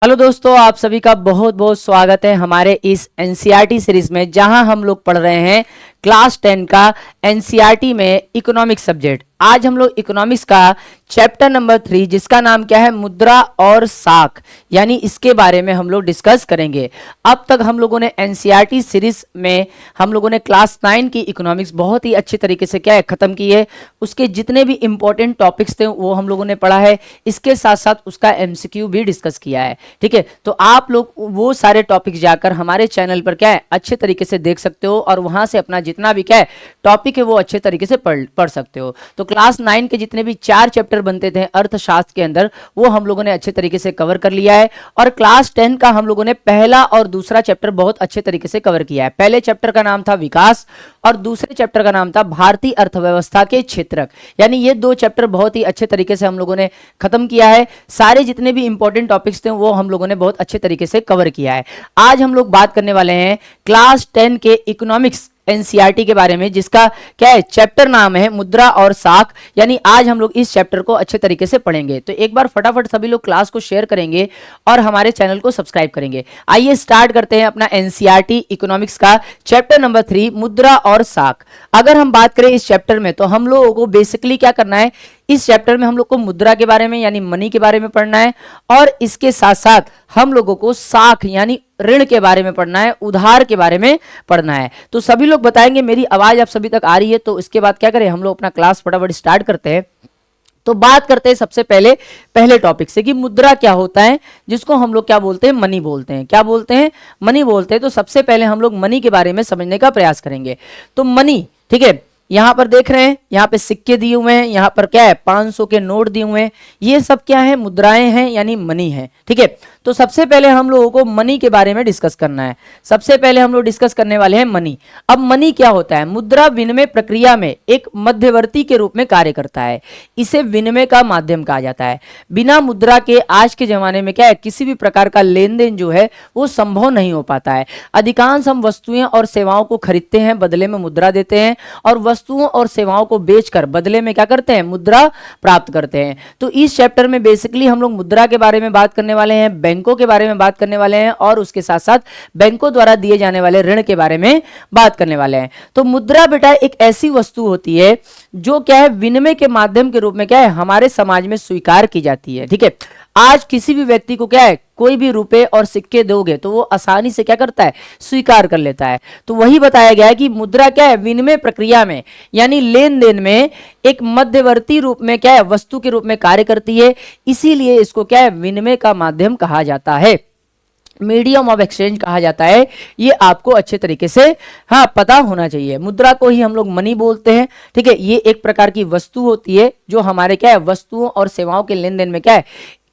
Hello दोस्तों, आप सभी का बहुत बहुत स्वागत है हमारे इस एनसीईआरटी सीरीज में, जहां हम लोग पढ़ रहे हैं क्लास 10 का एनसीईआरटी में इकोनॉमिक्स सब्जेक्ट। आज हम लोग इकोनॉमिक्स का चैप्टर नंबर 3 जिसका नाम क्या है, मुद्रा और साख, यानी इसके बारे में हम लोग डिस्कस करेंगे। अब तक हम लोगों ने एनसीईआरटी सीरीज में हम लोगों ने क्लास 9 की इकोनॉमिक्स बहुत ही अच्छे तरीके से क्या है खत्म की है। उसके जितने भी इंपॉर्टेंट टॉपिक्स थे वो हम लोगों ने पढ़ा है, इसके साथ साथ उसका एमसीक्यू भी डिस्कस किया है। ठीक है, तो आप लोग वो सारे टॉपिक्स जाकर हमारे चैनल पर क्या है अच्छे तरीके से देख सकते हो और वहां से अपना जितना भी क्या है टॉपिक है वो अच्छे तरीके से पढ़ सकते हो। तो क्लास 9 के जितने भी 4 चैप्टर बनते थे अर्थशास्त्र के अंदर, वो हम लोगों ने अच्छे तरीके से कवर कर लिया है। और क्लास 10 का हम लोगों ने पहला और दूसरा चैप्टर बहुत अच्छे तरीके से कवर किया है। पहले चैप्टर का नाम था विकास और दूसरे चैप्टर का नाम था भारतीय अर्थव्यवस्था के क्षेत्रक, यानी ये दो चैप्टर बहुत ही अच्छे तरीके से हम लोगों ने खत्म किया है। सारे जितने भी इंपॉर्टेंट टॉपिक्स थे वो हम लोगों ने बहुत अच्छे तरीके से कवर किया है। आज हम लोग बात करने वाले हैं क्लास 10 के इकोनॉमिक्स एनसीईआरटी के बारे में, जिसका क्या है चैप्टर नाम है मुद्रा और साख, यानी आज हम लोग इस चैप्टर को अच्छे तरीके से पढ़ेंगे। तो एक बार फटाफट सभी लोग क्लास को शेयर करेंगे और हमारे चैनल को सब्सक्राइब करेंगे। आइए स्टार्ट करते हैं अपना एनसीईआरटी इकोनॉमिक्स का चैप्टर नंबर 3 मुद्रा और साख। अगर हम बात करें इस चैप्टर में, तो हम लोगों को बेसिकली क्या करना है, इस चैप्टर में हम लोग को मुद्रा के बारे में यानी मनी के बारे में पढ़ना है और इसके साथ साथ हम लोगों को साख यानी ऋण के बारे में पढ़ना है, उधार के बारे में पढ़ना है। तो सभी लोग बताएंगे मेरी आवाज आप सभी तक आ रही है? तो इसके बाद क्या करें, हम लोग अपना क्लास फटाफट स्टार्ट करते हैं। तो बात करते हैं सबसे पहले टॉपिक से कि मुद्रा क्या होता है, जिसको हम लोग क्या बोलते हैं, मनी बोलते हैं। क्या बोलते हैं? मनी बोलते हैं। तो सबसे पहले हम लोग मनी के बारे में समझने का प्रयास करेंगे। तो मनी, ठीक है, यहां पर देख रहे हैं, यहां पे सिक्के दिए हुए हैं, यहां पर क्या है 500 के नोट दिए हुए हैं, ये सब क्या है, मुद्राएं हैं यानी मनी है। ठीक है, तो सबसे पहले हम लोगों को मनी के बारे में डिस्कस करना है। सबसे पहले हम लोग डिस्कस करने वाले हैं मनी। अब मनी क्या होता है? मुद्रा विनिमय प्रक्रिया में एक मध्यवर्ती के रूप में कार्य करता है। इसे विनिमय का माध्यम कहा जाता है। बिना मुद्रा के आज के जमाने में क्या है, किसी भी प्रकार का लेन देन जो है वो संभव नहीं हो पाता है। अधिकांश हम वस्तुएं और सेवाओं को खरीदते हैं, बदले में मुद्रा देते हैं, और वस्तुओं और सेवाओं को बेचकर बदले में क्या करते हैं, मुद्रा प्राप्त करते हैं। तो इस चैप्टर में बेसिकली हम लोग मुद्रा के बारे में बात करने वाले हैं, बैंकों के बारे में बात करने वाले हैं और उसके साथ साथ बैंकों द्वारा दिए जाने वाले ऋण के बारे में बात करने वाले हैं। तो मुद्रा बेटा एक ऐसी वस्तु होती है जो क्या है विनिमय के माध्यम के रूप में क्या है हमारे समाज में स्वीकार की जाती है। ठीक है, आज किसी भी व्यक्ति को क्या है, कोई भी रुपए और सिक्के दोगे तो वो आसानी से क्या करता है, स्वीकार कर लेता है। तो वही बताया गया है कि मुद्रा क्या है, विनिमय प्रक्रिया में यानी लेन देन में एक मध्यवर्ती रूप में क्या है, वस्तु के रूप में कार्य करती है। इसीलिए इसको क्या है, विनिमय का माध्यम कहा जाता है, मीडियम ऑफ एक्सचेंज कहा जाता है। ये आपको अच्छे तरीके से पता होना चाहिए। मुद्रा को ही हम लोग मनी बोलते हैं। ठीक है, ये एक प्रकार की वस्तु होती है जो हमारे क्या है वस्तुओं और सेवाओं के लेन देन में क्या है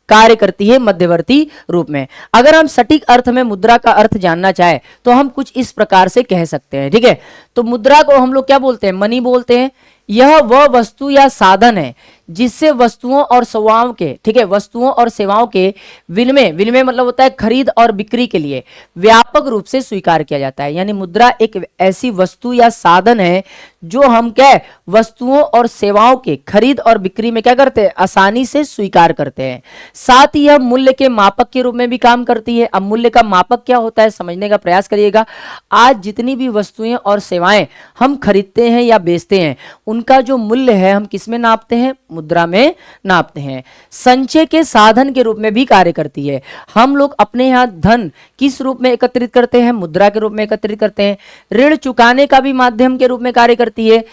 कार्य करती है मध्यवर्ती रूप में। अगर हम सटीक अर्थ में मुद्रा का अर्थ जानना चाहे तो हम कुछ इस प्रकार से कह सकते हैं। ठीक है, तो मुद्रा को हम लोग क्या बोलते हैं, मनी बोलते हैं। यह वह वस्तु या साधन है जिससे वस्तुओं और सेवाओं के, ठीक है, वस्तुओं और सेवाओं के विनिमय मतलब होता है खरीद और बिक्री के लिए व्यापक रूप से स्वीकार किया जाता है। यानी मुद्रा एक ऐसी वस्तु या साधन है जो हम क्या है वस्तुओं और सेवाओं के खरीद और बिक्री में क्या करते हैं, आसानी से स्वीकार करते हैं। साथ ही यह मूल्य के मापक के रूप में भी काम करती है। अब मूल्य का मापक क्या होता है समझने का प्रयास करिएगा। आज जितनी भी वस्तुएं और सेवाएं हम खरीदते हैं या बेचते हैं, उनका जो मूल्य है हम किस में नापते हैं, मुद्रा में नापते हैं। संचय के साधन के रूप में भी कार्य करती है। हम लोग अपने यहां धन किस रूप में एकत्रित करते हैं, मुद्रा के रूप में एकत्रित करते हैं। ऋण चुकाने का भी माध्यम के रूप में कार्य करती है।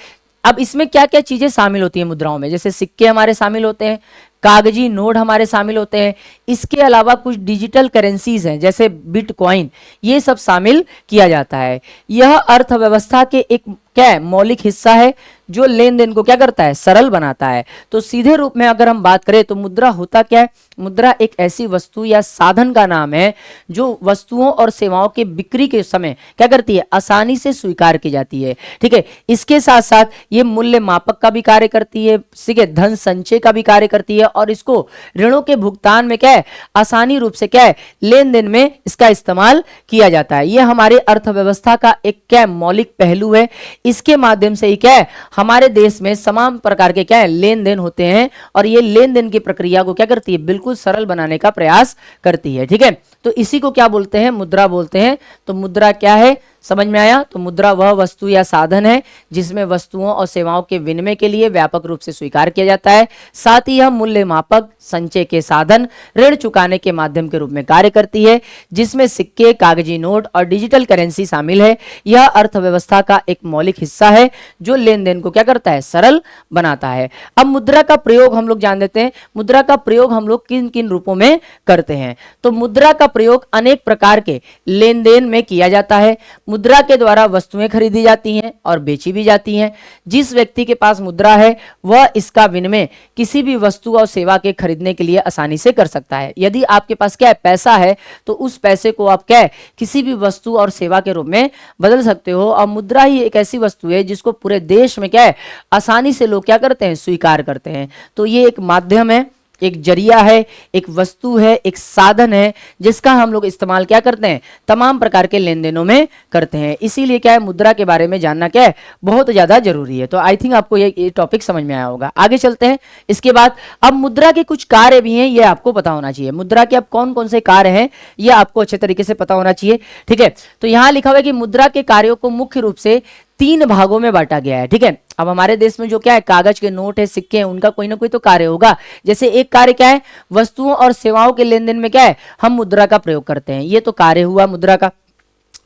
अब इसमें क्या क्या चीजें शामिल होती है मुद्राओं में, जैसे सिक्के हमारे शामिल होते हैं, कागजी नोट हमारे शामिल होते हैं। इसके अलावा कुछ डिजिटल करेंसीज हैं जैसे बिटकॉइन, ये सब शामिल किया जाता है। यह अर्थव्यवस्था के एक क्या है, मौलिक हिस्सा है जो लेन देन को क्या करता है, सरल बनाता है। तो सीधे रूप में अगर हम बात करें तो मुद्रा होता क्या है, मुद्रा एक ऐसी वस्तु या साधन का नाम है जो वस्तुओं और सेवाओं के बिक्री के समय क्या करती है, आसानी से स्वीकार की जाती है। ठीक है, इसके साथ साथ ये मूल्य मापक का भी कार्य करती है, ठीक है, धन संचय का भी कार्य करती है और इसको ऋणों के भुगतान में क्या है, आसानी रूप से क्या है, लेन देन में इसका इस्तेमाल किया जाता है। यह हमारे अर्थव्यवस्था का एक क्या मौलिक पहलू है। इसके माध्यम से ही क्या है हमारे देश में तमाम प्रकार के क्या है लेन देन होते हैं, और ये लेन देन की प्रक्रिया को क्या करती है बिल्कुल सरल बनाने का प्रयास करती है। ठीक है, तो इसी को क्या बोलते हैं मुद्रा बोलते हैं। तो मुद्रा क्या है समझ में आया? तो मुद्रा वह वस्तु या साधन है जिसमें वस्तुओं और सेवाओं के विनिमय के लिए व्यापक रूप से स्वीकार किया जाता है। साथ ही यह मूल्य मापक, संचय के साधन, ऋण चुकाने के माध्यम के रूप में कार्य करती है, जिसमें सिक्के, कागजी नोट और डिजिटल करेंसी शामिल है। यह अर्थव्यवस्था का एक मौलिक हिस्सा है जो लेन देन को क्या करता है सरल बनाता है। अब मुद्रा का प्रयोग हम लोग जान देते हैं। मुद्रा का प्रयोग हम लोग किन किन रूपों में करते हैं? तो मुद्रा का प्रयोग अनेक प्रकार के लेन देन में किया जाता है। मुद्रा के द्वारा वस्तुएं खरीदी जाती हैं और बेची भी जाती हैं। जिस व्यक्ति के पास मुद्रा है वह इसका विनिमय किसी भी वस्तु और सेवा के खरीदने के लिए आसानी से कर सकता है। यदि आपके पास क्या है पैसा है तो उस पैसे को आप क्या है किसी भी वस्तु और सेवा के रूप में बदल सकते हो। और मुद्रा ही एक ऐसी वस्तु है जिसको पूरे देश में क्या है आसानी से लोग क्या करते हैं स्वीकार करते हैं। तो ये एक माध्यम है, एक जरिया है, एक वस्तु है, एक साधन है जिसका हम लोग इस्तेमाल क्या करते हैं तमाम प्रकार के लेन देनों में करते हैं। इसीलिए क्या है मुद्रा के बारे में जानना क्या है बहुत ज्यादा जरूरी है। तो आई थिंक आपको ये टॉपिक समझ में आया होगा। आगे चलते हैं। इसके बाद अब मुद्रा के कुछ कार्य भी हैं, ये आपको पता होना चाहिए। मुद्रा के अब कौन कौन से कार्य हैं ये आपको अच्छे तरीके से पता होना चाहिए। ठीक है, तो यहां लिखा हुआ है कि मुद्रा के कार्यों को मुख्य रूप से 3 भागों में बांटा गया है। ठीक है, अब हमारे देश में जो क्या है कागज के नोट है, सिक्के हैं, उनका कोई ना कोई तो कार्य होगा। जैसे एक कार्य क्या है वस्तुओं और सेवाओं के लेन देन में क्या है हम मुद्रा का प्रयोग करते हैं, ये तो कार्य हुआ मुद्रा का।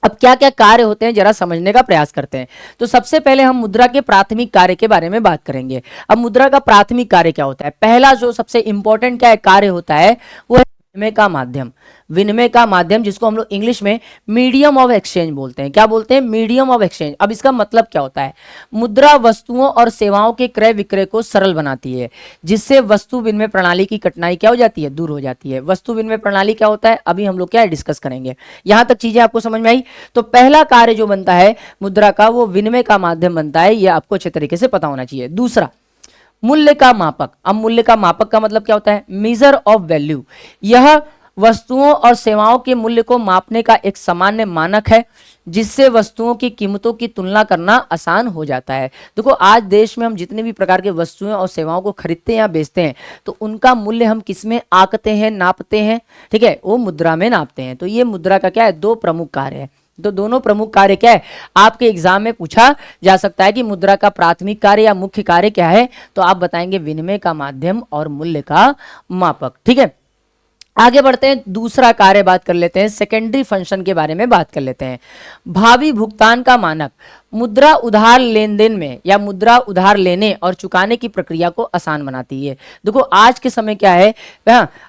अब क्या क्या कार्य होते हैं जरा समझने का प्रयास करते हैं। तो सबसे पहले हम मुद्रा के प्राथमिक कार्य के बारे में बात करेंगे। अब मुद्रा का प्राथमिक कार्य क्या होता है? पहला जो सबसे इंपॉर्टेंट क्या है कार्य होता है वो है विनिमय का माध्यम। विनिमय का माध्यम जिसको हम लोग इंग्लिश में मीडियम ऑफ एक्सचेंज बोलते हैं। क्या बोलते हैं? Medium of exchange. अब इसका मतलब क्या होता है? मुद्रा वस्तुओं और सेवाओं के क्रय विक्रय को सरल बनाती है, जिससे वस्तु विनिमय प्रणाली की कठिनाई क्या हो जाती है दूर हो जाती है। वस्तु विनिमय प्रणाली क्या होता है अभी हम लोग क्या डिस्कस करेंगे। यहां तक चीजें आपको समझ में आई? तो पहला कार्य जो बनता है मुद्रा का वो विनिमय का माध्यम बनता है, यह आपको अच्छे तरीके से पता होना चाहिए। दूसरा मूल्य का मापक। अब मूल्य का मापक का मतलब क्या होता है? Measure of value. यह वस्तुओं और सेवाओं के मूल्य को मापने का एक सामान्य मानक है जिससे वस्तुओं की कीमतों की तुलना करना आसान हो जाता है। देखो आज देश में हम जितने भी प्रकार के वस्तुएं और सेवाओं को खरीदते हैं या बेचते हैं तो उनका मूल्य हम किसमें आंकते हैं नापते हैं? ठीक है, वो मुद्रा में नापते हैं। तो ये मुद्रा का क्या है 2 प्रमुख कार्य है। तो दोनों प्रमुख कार्य क्या है आपके एग्जाम में पूछा जा सकता है कि मुद्रा का प्राथमिक कार्य या मुख्य कार्य क्या है, तो आप बताएंगे विनिमय का माध्यम और मूल्य का मापक। ठीक है, आगे बढ़ते हैं। दूसरा कार्य बात कर लेते हैं, सेकेंडरी फंक्शन के बारे में बात कर लेते हैं। भावी भुगतान का मानक मुद्रा उधार लेन देन में या मुद्रा उधार लेने और चुकाने की प्रक्रिया को आसान बनाती है। देखो आज के समय क्या है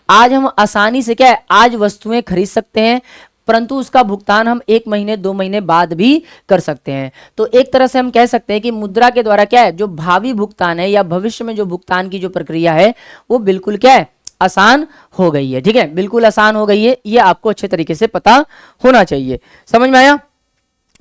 आज हम आसानी से क्या है आज वस्तुएं खरीद सकते हैं परंतु उसका भुगतान हम 1 महीने 2 महीने बाद भी कर सकते हैं। तो एक तरह से हम कह सकते हैं कि मुद्रा के द्वारा क्या है जो भावी भुगतान है या भविष्य में जो भुगतान की जो प्रक्रिया है वो बिल्कुल क्या है आसान हो गई है। ठीक है, बिल्कुल आसान हो गई है, ये आपको अच्छे तरीके से पता होना चाहिए। समझ में आया?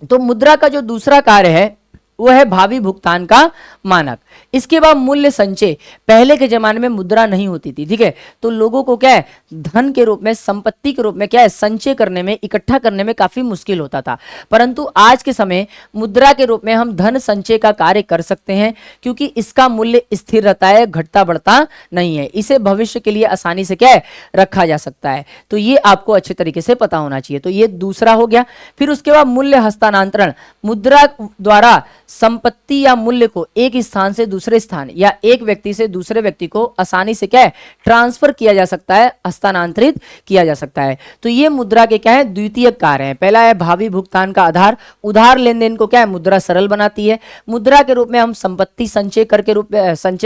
तो मुद्रा का जो दूसरा कार्य है वो है भावी भुगतान का मानक। इसके बाद मूल्य संचय। पहले के जमाने में मुद्रा नहीं होती थी, ठीक है, तो लोगों को क्या है धन के रूप में संपत्ति के रूप में क्या है संचय करने में इकट्ठा करने में काफी मुश्किल होता था। परंतु आज के समय मुद्रा के रूप में हम धन संचय का कार्य कर सकते हैं क्योंकि इसका मूल्य स्थिर रहता है, घटता बढ़ता नहीं है। इसे भविष्य के लिए आसानी से क्या है रखा जा सकता है। तो ये आपको अच्छे तरीके से पता होना चाहिए। तो ये दूसरा हो गया। फिर उसके बाद मूल्य हस्तांतरण। मुद्रा द्वारा संपत्ति या मूल्य को एक स्थान से दूसरे स्थान या एक व्यक्ति से दूसरे व्यक्ति को आसानी से क्या है ट्रांसफर किया जा सकता है, हस्तांतरित किया जा सकता है। तो ये मुद्रा के क्या है द्वितीय कार्य है। पहला है भावी भुगतान का आधार। उधार लेन देन को क्या है मुद्रा सरल बनाती है। मुद्रा के रूप में हम संपत्ति संचय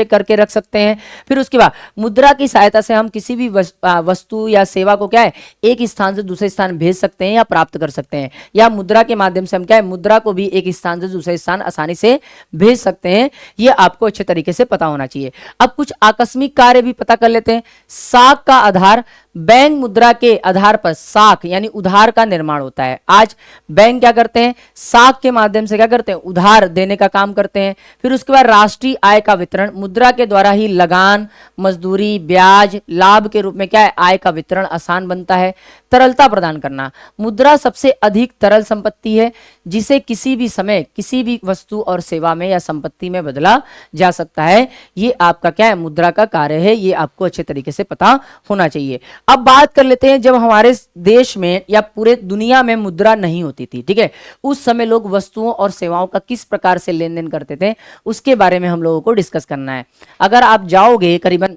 करके रख सकते हैं। फिर उसके बाद मुद्रा की सहायता से हम किसी भी वस्तु या सेवा को क्या है एक स्थान से दूसरे स्थान भेज सकते हैं या प्राप्त कर सकते हैं, या मुद्रा के माध्यम से हम क्या है मुद्रा को भी एक स्थान से दूसरे स्थान आसानी से भेज सकते हैं। ये आपको अच्छे तरीके से पता होना चाहिए। अब कुछ आकस्मिक कार्य भी पता कर लेते हैं। साख का आधार बैंक मुद्रा के आधार पर साख यानी उधार का निर्माण होता है। आज बैंक क्या करते हैं, साख के माध्यम से क्या करते हैं, उधार देने का काम करते हैं। फिर उसके बाद राष्ट्रीय आय का वितरण, मुद्रा के द्वारा ही लगान, मजदूरी, ब्याज, लाभ के रूप में क्या है, आय का वितरण आसान बनता है। तरलता प्रदान करना, मुद्रा सबसे अधिक तरल संपत्ति है जिसे किसी भी समय किसी भी वस्तु और सेवा में या संपत्ति में बदला जा सकता है। ये आपका क्या है, मुद्रा का कार्य है, ये आपको अच्छे तरीके से पता होना चाहिए। अब बात कर लेते हैं जब हमारे देश में या पूरे दुनिया में मुद्रा नहीं होती थी, ठीक है, उस समय लोग वस्तुओं और सेवाओं का किस प्रकार से लेन देन करते थे, उसके बारे में हम लोगों को डिस्कस करना है। अगर आप जाओगे करीबन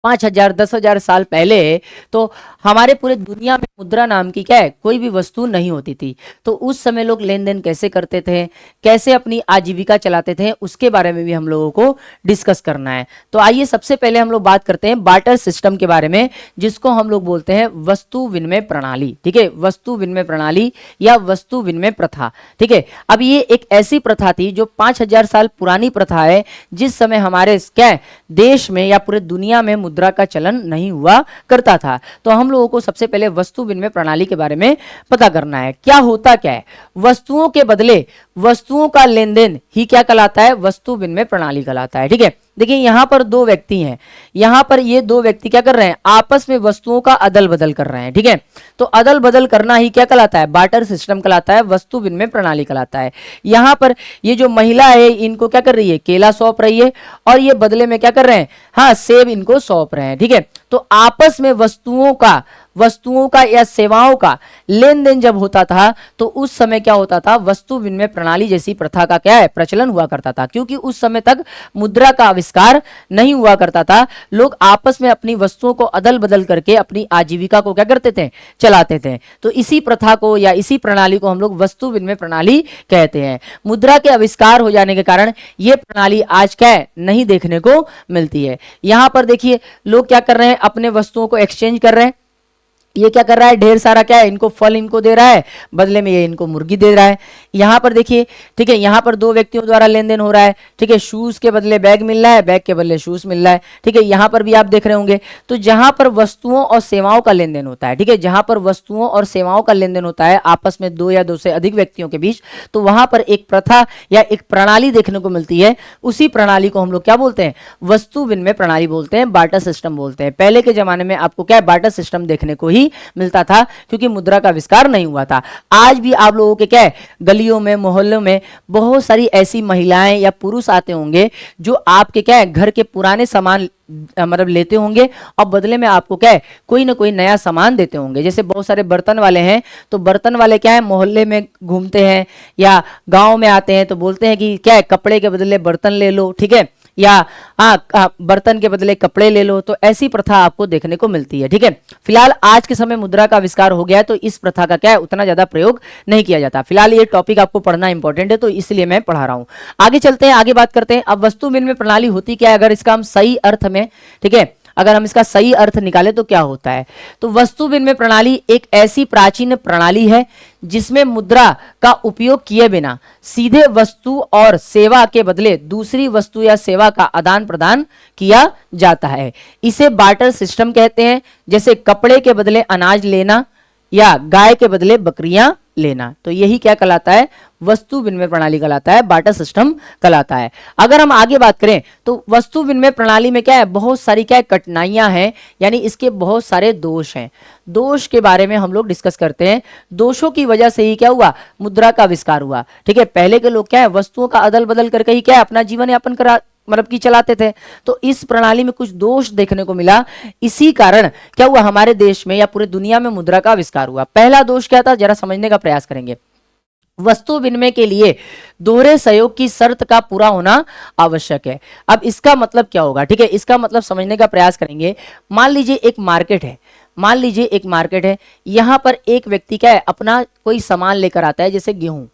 5,000 10,000 साल पहले, तो हमारे पूरे दुनिया में मुद्रा नाम की क्या है, कोई भी वस्तु नहीं होती थी। तो उस समय लोग लेन देन कैसे करते थे, कैसे अपनी आजीविका चलाते थे, उसके बारे में भी हम लोगों को डिस्कस करना है। तो आइए सबसे पहले हम लोग बात करते हैं बार्टर सिस्टम के बारे में, जिसको हम लोग बोलते हैं वस्तु विनिमय प्रणाली, ठीक है, वस्तु विनिमय प्रणाली या वस्तु विनिमय प्रथा, ठीक है। अब ये एक ऐसी प्रथा थी जो 5,000 साल पुरानी प्रथा है, जिस समय हमारे क्या है, देश में या पूरे दुनिया में मुद्रा का चलन नहीं हुआ करता था। तो हम लोगों को सबसे पहले वस्तु विनिमय प्रणाली के बारे में पता करना है। क्या होता क्या है, वस्तुओं के बदले वस्तुओं का लेन देन ही क्या कहलाता है, वस्तु विनिमय प्रणाली कहलाता है, ठीक है। देखिए यहां पर दो व्यक्ति हैं, यहां पर ये दो व्यक्ति क्या कर रहे हैं, आपस में वस्तुओं का अदल बदल कर रहे हैं, ठीक है। तो अदल बदल करना ही क्या कहलाता है, बार्टर सिस्टम कहलाता है, वस्तु विनिमय प्रणाली कहलाता है। यहां पर ये जो महिला है इनको क्या कर रही है, केला सौंप रही है, और ये बदले में क्या कर रहे हैं, हाँ सेब इनको सौंप रहे हैं, ठीक है। तो आपस में वस्तुओं का या सेवाओं का लेन देन जब होता था, तो उस समय क्या होता था, वस्तु विनिमय प्रणाली जैसी प्रथा का क्या है, प्रचलन हुआ करता था। क्योंकि उस समय तक मुद्रा का आविष्कार नहीं हुआ करता था, लोग आपस में अपनी वस्तुओं को अदल बदल करके अपनी आजीविका को क्या करते थे, चलाते थे। तो इसी प्रथा को या इसी प्रणाली को हम लोग वस्तु विनिमय प्रणाली कहते हैं। मुद्रा के आविष्कार हो जाने के कारण यह प्रणाली आज क्या है, नहीं देखने को मिलती है। यहां पर देखिए लोग क्या कर रहे हैं, अपने वस्तुओं को एक्सचेंज कर रहे हैं। ये क्या कर रहा है, ढेर सारा क्या है, इनको फल इनको दे रहा है, बदले में ये इनको मुर्गी दे रहा है। यहां पर देखिए, ठीक है, यहां पर दो व्यक्तियों द्वारा लेन देन हो रहा है, ठीक है, शूज के बदले बैग मिल रहा है, बैग के बदले शूज मिल रहा है, ठीक है। यहां पर भी आप देख रहे होंगे। तो जहां पर वस्तुओं और सेवाओं का लेन देन होता है, ठीक है, जहां पर वस्तुओं और सेवाओं का लेन देन होता है आपस में दो या दो से अधिक व्यक्तियों के बीच, तो वहां पर एक प्रथा या एक प्रणाली देखने को मिलती है। उसी प्रणाली को हम लोग क्या बोलते हैं, वस्तु विनिमय प्रणाली बोलते हैं, बार्टर सिस्टम बोलते हैं। पहले के जमाने में आपको क्या है, बार्टर सिस्टम देखने को ही मिलता था, क्योंकि मुद्रा का आविष्कार नहीं हुआ था। आज भी आप लोगों के क्या है, गलियों में मोहल्लों में बहुत सारी ऐसी महिलाएं या पुरुष आते होंगे जो आपके क्या है, घर के पुराने सामान मतलब लेते होंगे और बदले में आपको क्या है, कोई ना कोई नया सामान देते होंगे। जैसे बहुत सारे बर्तन वाले हैं, तो बर्तन वाले क्या है, मोहल्ले में घूमते हैं या गांव में आते हैं, तो बोलते हैं कि क्या है, कपड़े के बदले बर्तन ले लो, ठीक है, या बर्तन के बदले कपड़े ले लो। तो ऐसी प्रथा आपको देखने को मिलती है, ठीक है। फिलहाल आज के समय मुद्रा का आविष्कार हो गया है, तो इस प्रथा का क्या है, उतना ज्यादा प्रयोग नहीं किया जाता। फिलहाल ये टॉपिक आपको पढ़ना इंपॉर्टेंट है, तो इसलिए मैं पढ़ा रहा हूं। आगे चलते हैं, आगे बात करते हैं। अब वस्तु विनिमय प्रणाली होती क्या है, अगर इसका हम सही अर्थ में, ठीक है, अगर हम इसका सही अर्थ निकाले तो क्या होता है। तो वस्तु विनिमय प्रणाली एक ऐसी प्राचीन प्रणाली है जिसमें मुद्रा का उपयोग किए बिना सीधे वस्तु और सेवा के बदले दूसरी वस्तु या सेवा का आदान प्रदान किया जाता है। इसे बार्टर सिस्टम कहते हैं। जैसे कपड़े के बदले अनाज लेना या गाय के बदले बकरियां लेना, तो यही क्या कहलाता है, वस्तु विनिमय प्रणाली कहलाता है, बार्टर सिस्टम कहलाता है। अगर हम आगे बात करें तो वस्तु विनिमय प्रणाली में क्या है, बहुत सारी क्या है, कठिनाइयां हैं, यानी इसके बहुत सारे दोष हैं। दोष के बारे में हम लोग डिस्कस करते हैं। दोषों की वजह से ही क्या हुआ, मुद्रा का आविष्कार हुआ, ठीक है। पहले के लोग क्या है, वस्तुओं का अदल बदल करके ही क्या है, अपना जीवन यापन करा मतलब कि चलाते थे। तो इस प्रणाली में कुछ दोष देखने को मिला, इसी कारण क्या हुआ, हमारे देश में या पूरे दुनिया में मुद्रा का आविष्कार हुआ। पहला दोष क्या था, जरा समझने का प्रयास करेंगे। वस्तु विनिमय के लिए दोहरे सहयोग की शर्त का पूरा होना आवश्यक है। अब इसका मतलब क्या होगा, ठीक है, इसका मतलब समझने का प्रयास करेंगे। मान लीजिए एक मार्केट है, मान लीजिए एक मार्केट है, यहां पर एक व्यक्ति क्या है, अपना कोई सामान लेकर आता है, जैसे गेहूं,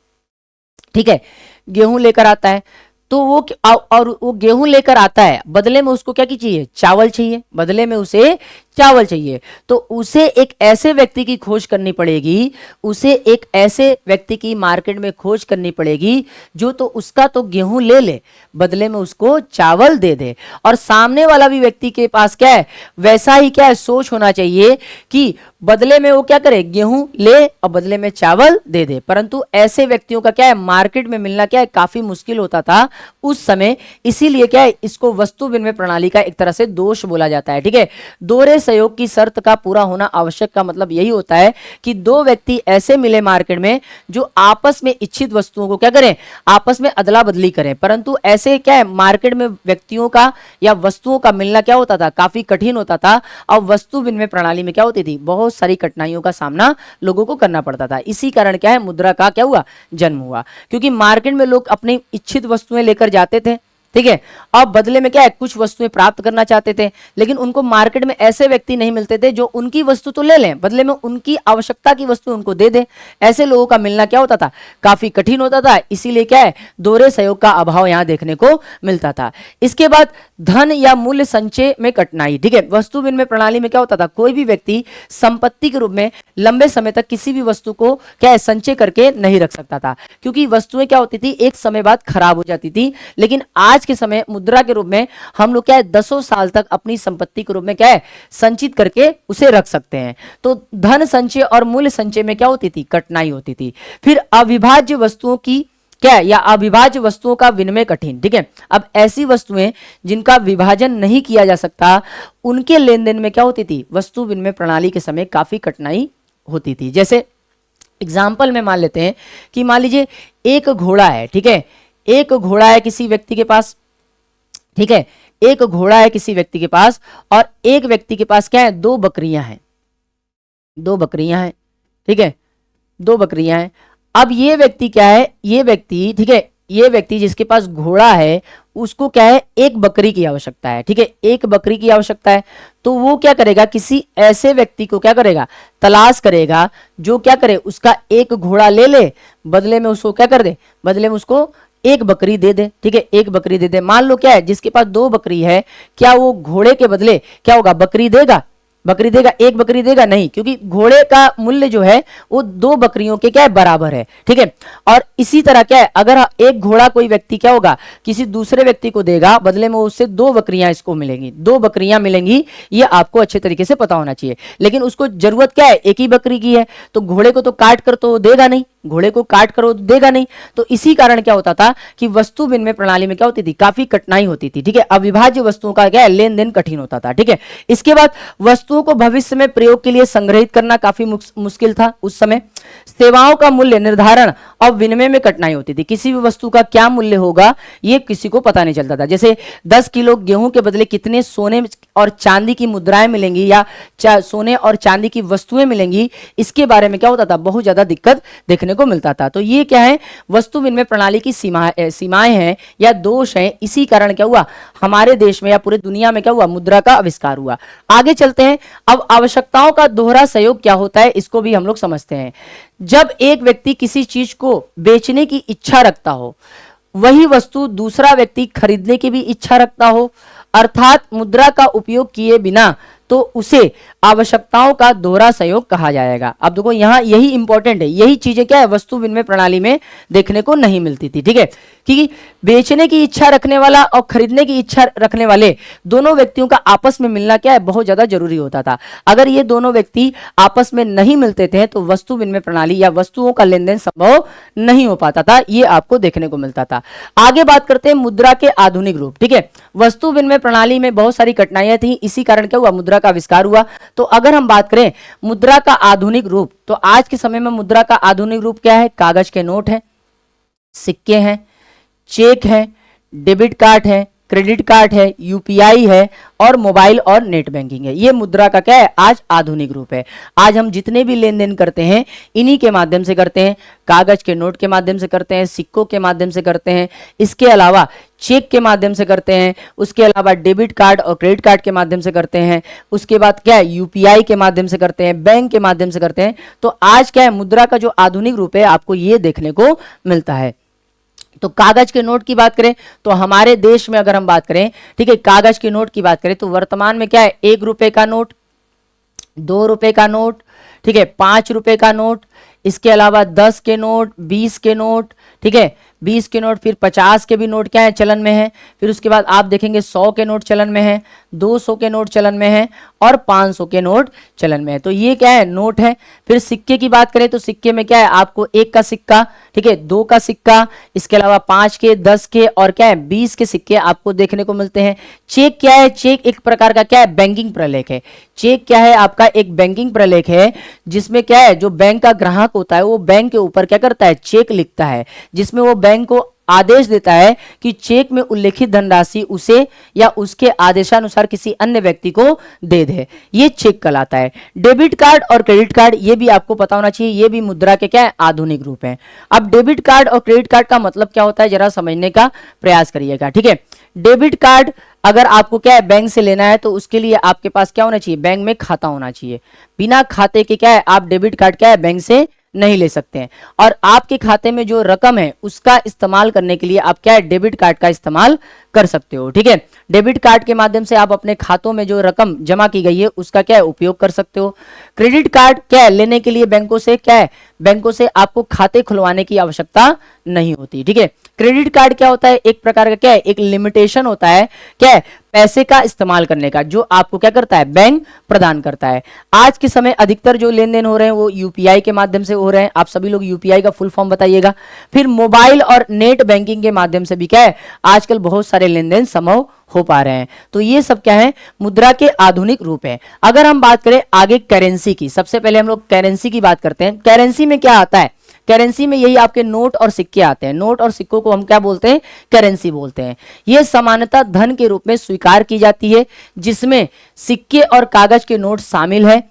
ठीक है, गेहूं लेकर आता है। तो वो गेहूं लेकर आता है, बदले में उसको क्या की चाहिए, चावल चाहिए, बदले में उसे चावल चाहिए, तो उसे एक ऐसे व्यक्ति की खोज करनी पड़ेगी, उसे एक ऐसे व्यक्ति की मार्केट में खोज करनी पड़ेगी जो तो उसका तो गेहूं ले ले, बदले में उसको चावल दे दे। और सामने वाला भी व्यक्ति के पास क्या है, वैसा ही क्या है, सोच होना चाहिए कि बदले में वो क्या करे, गेहूं ले और बदले में चावल दे दे। परंतु ऐसे व्यक्तियों का क्या है, मार्केट में मिलना क्या है, काफी मुश्किल होता था उस समय। इसीलिए क्या है, इसको वस्तु विनिमय प्रणाली का एक तरह से दोष बोला जाता है। ठीक है, दोहरे सहयोग की शर्त का पूरा होना आवश्यक का मतलब यही होता है कि दो व्यक्ति ऐसे मिले मार्केट में जो आपस में इच्छित वस्तुओं को क्या करें, आपस में अदला बदली करें। परंतु ऐसे क्या है, मार्केट में व्यक्तियों का या वस्तुओं का मिलना क्या होता था, काफी कठिन होता था। और वस्तु विनिमय प्रणाली में क्या होती थी, बहुत सारी कठिनाइयों का सामना लोगों को करना पड़ता था। इसी कारण क्या है, मुद्रा का क्या हुआ, जन्म हुआ, क्योंकि मार्केट में लोग अपनी इच्छित वस्तुएं लेकर जाते थे। ठीक है, अब बदले में क्या है, कुछ वस्तुएं प्राप्त करना चाहते थे, लेकिन उनको मार्केट में ऐसे व्यक्ति नहीं मिलते थे जो उनकी वस्तु तो ले लें, बदले में उनकी आवश्यकता की वस्तु उनको दे दें। ऐसे लोगों का मिलना क्या होता था, काफी कठिन होता था। इसीलिए क्या है, दोहरे सहयोग का अभाव यहां देखने को मिलता था। इसके बाद धन या मूल्य संचय में कठिनाई। ठीक है, वस्तु विनिमय प्रणाली में क्या होता था, कोई भी व्यक्ति संपत्ति के रूप में लंबे समय तक किसी भी वस्तु को क्या है, संचय करके नहीं रख सकता था, क्योंकि वस्तुएं क्या होती थी, एक समय बाद खराब हो जाती थी। लेकिन आज के समय मुद्रा के रूप में हम लोग क्या है, दसों साल तक अपनी संपत्ति के रूप में क्या है, संचित करके उसे रख सकते हैं। तो धन संचय और मूल्य संचय में क्या होती थी, कठिनाई होती थी। फिर अविभाज्य वस्तुओं की क्या है, या अविभाज्य वस्तुओं का विनिमय कठिन। ठीक है, अब ऐसी वस्तुएं जिनका विभाजन नहीं किया जा सकता, उनके लेन देन में क्या होती थी, वस्तु विनिमय प्रणाली के समय काफी कठिनाई होती थी। जैसे एग्जाम्पल में मान लेते हैं कि मान लीजिए एक घोड़ा है। ठीक है, एक घोड़ा है किसी व्यक्ति के पास। ठीक है, एक घोड़ा है किसी व्यक्ति के पास, और एक व्यक्ति के पास क्या है, दो बकरियां हैं, दो बकरियां हैं। ठीक है, दो बकरियां हैं। अब ये व्यक्ति क्या है, ये व्यक्ति, ठीक है, ये व्यक्ति जिसके पास घोड़ा है उसको क्या है, एक बकरी की आवश्यकता है। ठीक है, एक बकरी की आवश्यकता है, तो वो क्या करेगा, किसी ऐसे व्यक्ति को क्या करेगा, तलाश करेगा जो क्या करे, उसका एक घोड़ा ले ले, बदले में उसको क्या कर दे, बदले में उसको एक बकरी दे दे। ठीक है, एक बकरी दे दे। मान लो क्या है, जिसके पास दो बकरी है, क्या वो घोड़े के बदले क्या होगा, बकरी देगा, बकरी देगा, एक बकरी देगा नहीं, क्योंकि घोड़े का मूल्य जो है वो दो बकरियों के क्या है, बराबर है। ठीक है, और इसी तरह क्या है, अगर एक घोड़ा कोई व्यक्ति क्या होगा, किसी दूसरे व्यक्ति को देगा, बदले में उससे दो बकरियां इसको मिलेंगी, दो बकरियां मिलेंगी, ये आपको अच्छे तरीके से पता होना चाहिए। लेकिन उसको जरूरत क्या है, एक ही बकरी की है, तो घोड़े को तो काट कर तो देगा नहीं, घोड़े को काट कर देगा नहीं। तो इसी कारण क्या होता था कि वस्तु विनिमय प्रणाली में क्या होती थी, काफी कठिनाई होती थी। ठीक है, अविभाज्य वस्तुओं का क्या है, लेन देन कठिन होता था। ठीक है, इसके बाद वस्तुओं को भविष्य में प्रयोग के लिए संग्रहित करना काफी मुश्किल था उस समय। सेवाओं का मूल्य निर्धारण और विनिमय में कठिनाई होती थी, किसी भी वस्तु का क्या मूल्य होगा ये किसी को पता नहीं चलता था। जैसे 10 किलो गेहूं के बदले कितने सोने और चांदी की मुद्राएं मिलेंगी या सोने और चांदी की वस्तुएं मिलेंगी, इसके बारे में क्या होता था, बहुत ज्यादा दिक्कत देखने को मिलता था। तो ये क्या है, वस्तु विनिमय प्रणाली की सीमाएं हैं या दोष हैं। इसी कारण क्या हुआ, हमारे देश में या पूरे दुनिया में क्या हुआ, मुद्रा का आविष्कार हुआ। आगे चलते हैं, अब आवश्यकताओं का दोहरा सहयोग क्या होता है, इसको भी हम लोग समझते हैं। जब एक व्यक्ति किसी चीज को बेचने की इच्छा रखता हो, वही वस्तु दूसरा व्यक्ति खरीदने की भी इच्छा रखता हो, अर्थात मुद्रा का उपयोग किए बिना, तो उसे आवश्यकताओं का दोहरा सहयोग कहा जाएगा। अब देखो यहां यही इंपॉर्टेंट है, यही चीजें क्या है, वस्तु विनिमय प्रणाली में देखने को नहीं मिलती थी। ठीक है, क्योंकि बेचने की इच्छा रखने वाला और खरीदने की इच्छा रखने वाले दोनों व्यक्तियों का आपस में मिलना क्या है, बहुत ज्यादा जरूरी होता था। अगर ये दोनों व्यक्ति आपस में नहीं मिलते थे तो वस्तु विनिमय प्रणाली या वस्तुओं का लेन देन संभव नहीं हो पाता था, ये आपको देखने को मिलता था। आगे बात करते हैं मुद्रा के आधुनिक रूप। ठीक है, वस्तु विनिमय प्रणाली में बहुत सारी कठिनाइयां थी, इसी कारण क्या हुआ, मुद्रा का आविष्कार हुआ। तो अगर हम बात करें मुद्रा का आधुनिक रूप, तो आज के समय में मुद्रा का आधुनिक रूप क्या है, कागज के नोट है, सिक्के हैं, चेक है, डेबिट कार्ड है, क्रेडिट कार्ड है, यूपीआई है, और मोबाइल और नेट बैंकिंग है। ये मुद्रा का क्या है, आज आधुनिक रूप है। आज हम जितने भी लेन देन करते हैं इन्हीं के माध्यम से करते हैं, कागज के नोट के माध्यम से करते हैं, सिक्कों के माध्यम से करते हैं, इसके अलावा चेक के माध्यम से करते हैं, उसके अलावा डेबिट कार्ड और क्रेडिट कार्ड के माध्यम से करते हैं, उसके बाद क्या है, यूपीआई के माध्यम से करते हैं, बैंक के माध्यम से करते हैं। तो आज क्या है, मुद्रा का जो आधुनिक रूप है आपको ये देखने को मिलता है। तो कागज के नोट की बात करें तो हमारे देश में अगर हम बात करें, ठीक है, कागज के नोट की बात करें तो वर्तमान में क्या है, 1 रुपए का नोट, ₹2 का नोट, ठीक है, ₹5 का नोट, इसके अलावा 10 के नोट, 20 के नोट, ठीक है, 20 के नोट, फिर 50 के भी नोट क्या है, चलन में है। फिर उसके बाद आप देखेंगे 100 के नोट चलन में है, 200 के नोट चलन में है और 500 के नोट चलन में है। तो ये क्या है, नोट है। फिर सिक्के की बात करें तो सिक्के में क्या है, आपको 1 का सिक्का, ठीक है, 2 का सिक्का, इसके अलावा 5 के, 10 के और क्या है 20 के सिक्के आपको देखने को मिलते हैं। चेक क्या है, चेक एक प्रकार का क्या है, बैंकिंग प्रलेख है। चेक क्या है, आपका एक बैंकिंग प्रलेख है, जिसमें क्या है, जो बैंक का ग्राहक होता है वो बैंक के ऊपर क्या करता है, चेक लिखता है, जिसमें वो बैंक को आदेश देता है कि चेक में उल्लेखित धनराशि उसे या उसके आदेशानुसार किसी अन्य व्यक्ति को दे दे, ये चेक कहलाता है। डेबिट कार्ड और क्रेडिट कार्ड, ये भी आपको पता होना चाहिए, ये भी मुद्रा के क्या है, आधुनिक रूप है। अब डेबिट कार्ड और क्रेडिट कार्ड का मतलब क्या होता है, जरा समझने का प्रयास करिएगा, ठीक है। डेबिट कार्ड अगर आपको क्या है, बैंक से लेना है तो उसके लिए आपके पास क्या होना चाहिए, बैंक में खाता होना चाहिए। बिना खाते के क्या है, आप डेबिट कार्ड क्या है, बैंक से नहीं ले सकते हैं। और आपके खाते में जो रकम है उसका इस्तेमाल करने के लिए आप क्या है, डेबिट कार्ड का इस्तेमाल कर सकते हो, ठीक है। डेबिट कार्ड के माध्यम से आप अपने खातों में जो रकम जमा की गई है उसका क्या है, उपयोग कर सकते हो। क्रेडिट कार्ड क्या है, लेने के लिए बैंकों से क्या है, बैंकों से आपको खाते खुलवाने की आवश्यकता नहीं होती, ठीक है। क्रेडिट कार्ड क्या होता है, एक प्रकार का क्या है, एक लिमिटेशन होता है, क्या है, पैसे का इस्तेमाल करने का, जो आपको क्या करता है, बैंक प्रदान करता है। आज के समय अधिकतर जो लेन देन हो रहे हैं वो यूपीआई के माध्यम से हो रहे हैं। आप सभी लोग यूपीआई का फुल फॉर्म बताइएगा। फिर मोबाइल और नेट बैंकिंग के माध्यम से भी क्या है, आजकल बहुत सारे लेन देन संभव हो पा रहे हैं। तो ये सब क्या है, मुद्रा के आधुनिक रूप है। अगर हम बात करें आगे करेंसी की, सबसे पहले हम लोग करेंसी की बात करते हैं। करेंसी में क्या आता है, करेंसी में यही आपके नोट और सिक्के आते हैं। नोट और सिक्कों को हम क्या बोलते हैं, करेंसी बोलते हैं। यह सामान्यतः धन के रूप में स्वीकार की जाती है, जिसमें सिक्के और कागज के नोट शामिल है।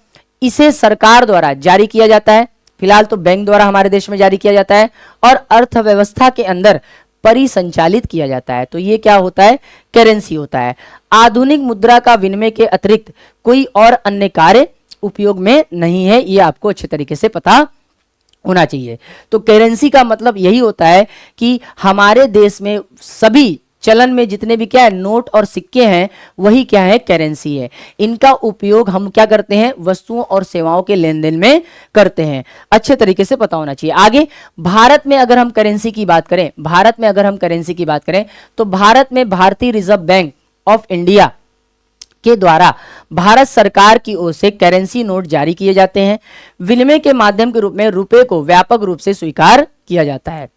इसे सरकार द्वारा जारी किया जाता है, फिलहाल तो बैंक द्वारा हमारे देश में जारी किया जाता है, और अर्थव्यवस्था के अंदर परिसंचालित किया जाता है। तो ये क्या होता है, करेंसी होता है। आधुनिक मुद्रा का विनिमय के अतिरिक्त कोई और अन्य कार्य उपयोग में नहीं है, ये आपको अच्छे तरीके से पता होना चाहिए। तो करेंसी का मतलब यही होता है कि हमारे देश में सभी चलन में जितने भी क्या है, नोट और सिक्के हैं, वही क्या है, करेंसी है। इनका उपयोग हम क्या करते हैं, वस्तुओं और सेवाओं के लेन देन में करते हैं। अच्छे तरीके से पता होना चाहिए। आगे भारत में अगर हम करेंसी की बात करें, भारत में अगर हम करेंसी की बात करें तो भारत में भारतीय रिजर्व बैंक ऑफ इंडिया के द्वारा भारत सरकार की ओर से करेंसी नोट जारी किए जाते हैं। विनिमय के माध्यम के रूप में रुपए को व्यापक रूप से स्वीकार किया जाता है।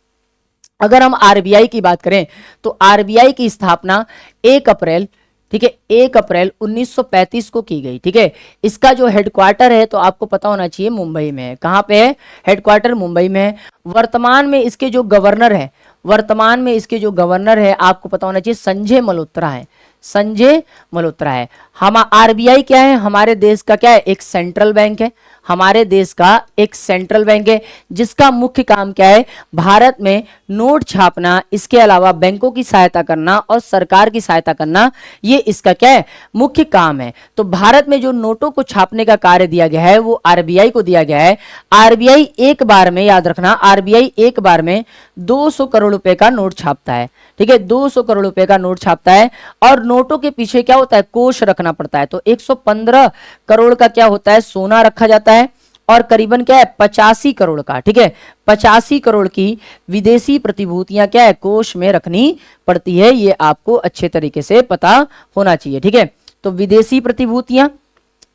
अगर हम आरबीआई की बात करें तो आरबीआई की स्थापना 1 अप्रैल, ठीक है, 1 अप्रैल 1935 को की गई, ठीक है। इसका जो हेडक्वार्टर है तो आपको पता होना चाहिए मुंबई में है। कहां पे है, हेडक्वार्टर मुंबई में है। वर्तमान में इसके जो गवर्नर है, वर्तमान में इसके जो गवर्नर है आपको पता होना चाहिए संजय मल्होत्रा है, संजय मल्होत्रा है। हम आरबीआई क्या है, हमारे देश का क्या है, एक सेंट्रल बैंक है। हमारे देश का एक सेंट्रल बैंक है जिसका मुख्य काम क्या है, भारत में नोट छापना, इसके अलावा बैंकों की सहायता करना और सरकार की सहायता करना, ये इसका क्या है, मुख्य काम है। तो भारत में जो नोटों को छापने का कार्य दिया गया है वो आरबीआई को दिया गया है। आरबीआई एक बार में, याद रखना, आरबीआई एक बार में 200 करोड़ रुपए का नोट छापता है, ठीक है, 200 करोड़ रुपए का नोट छापता है। और नोटों के पीछे क्या होता है, कोष रखना पड़ता है। तो 115 करोड़ का क्या होता है, सोना रखा जाता है, और करीबन क्या है 85 करोड़ का, ठीक है, 85 करोड़ की विदेशी प्रतिभूतियां क्या है, कोष में रखनी पड़ती है। ये आपको अच्छे तरीके से पता होना चाहिए, ठीक है। तो विदेशी प्रतिभूतियां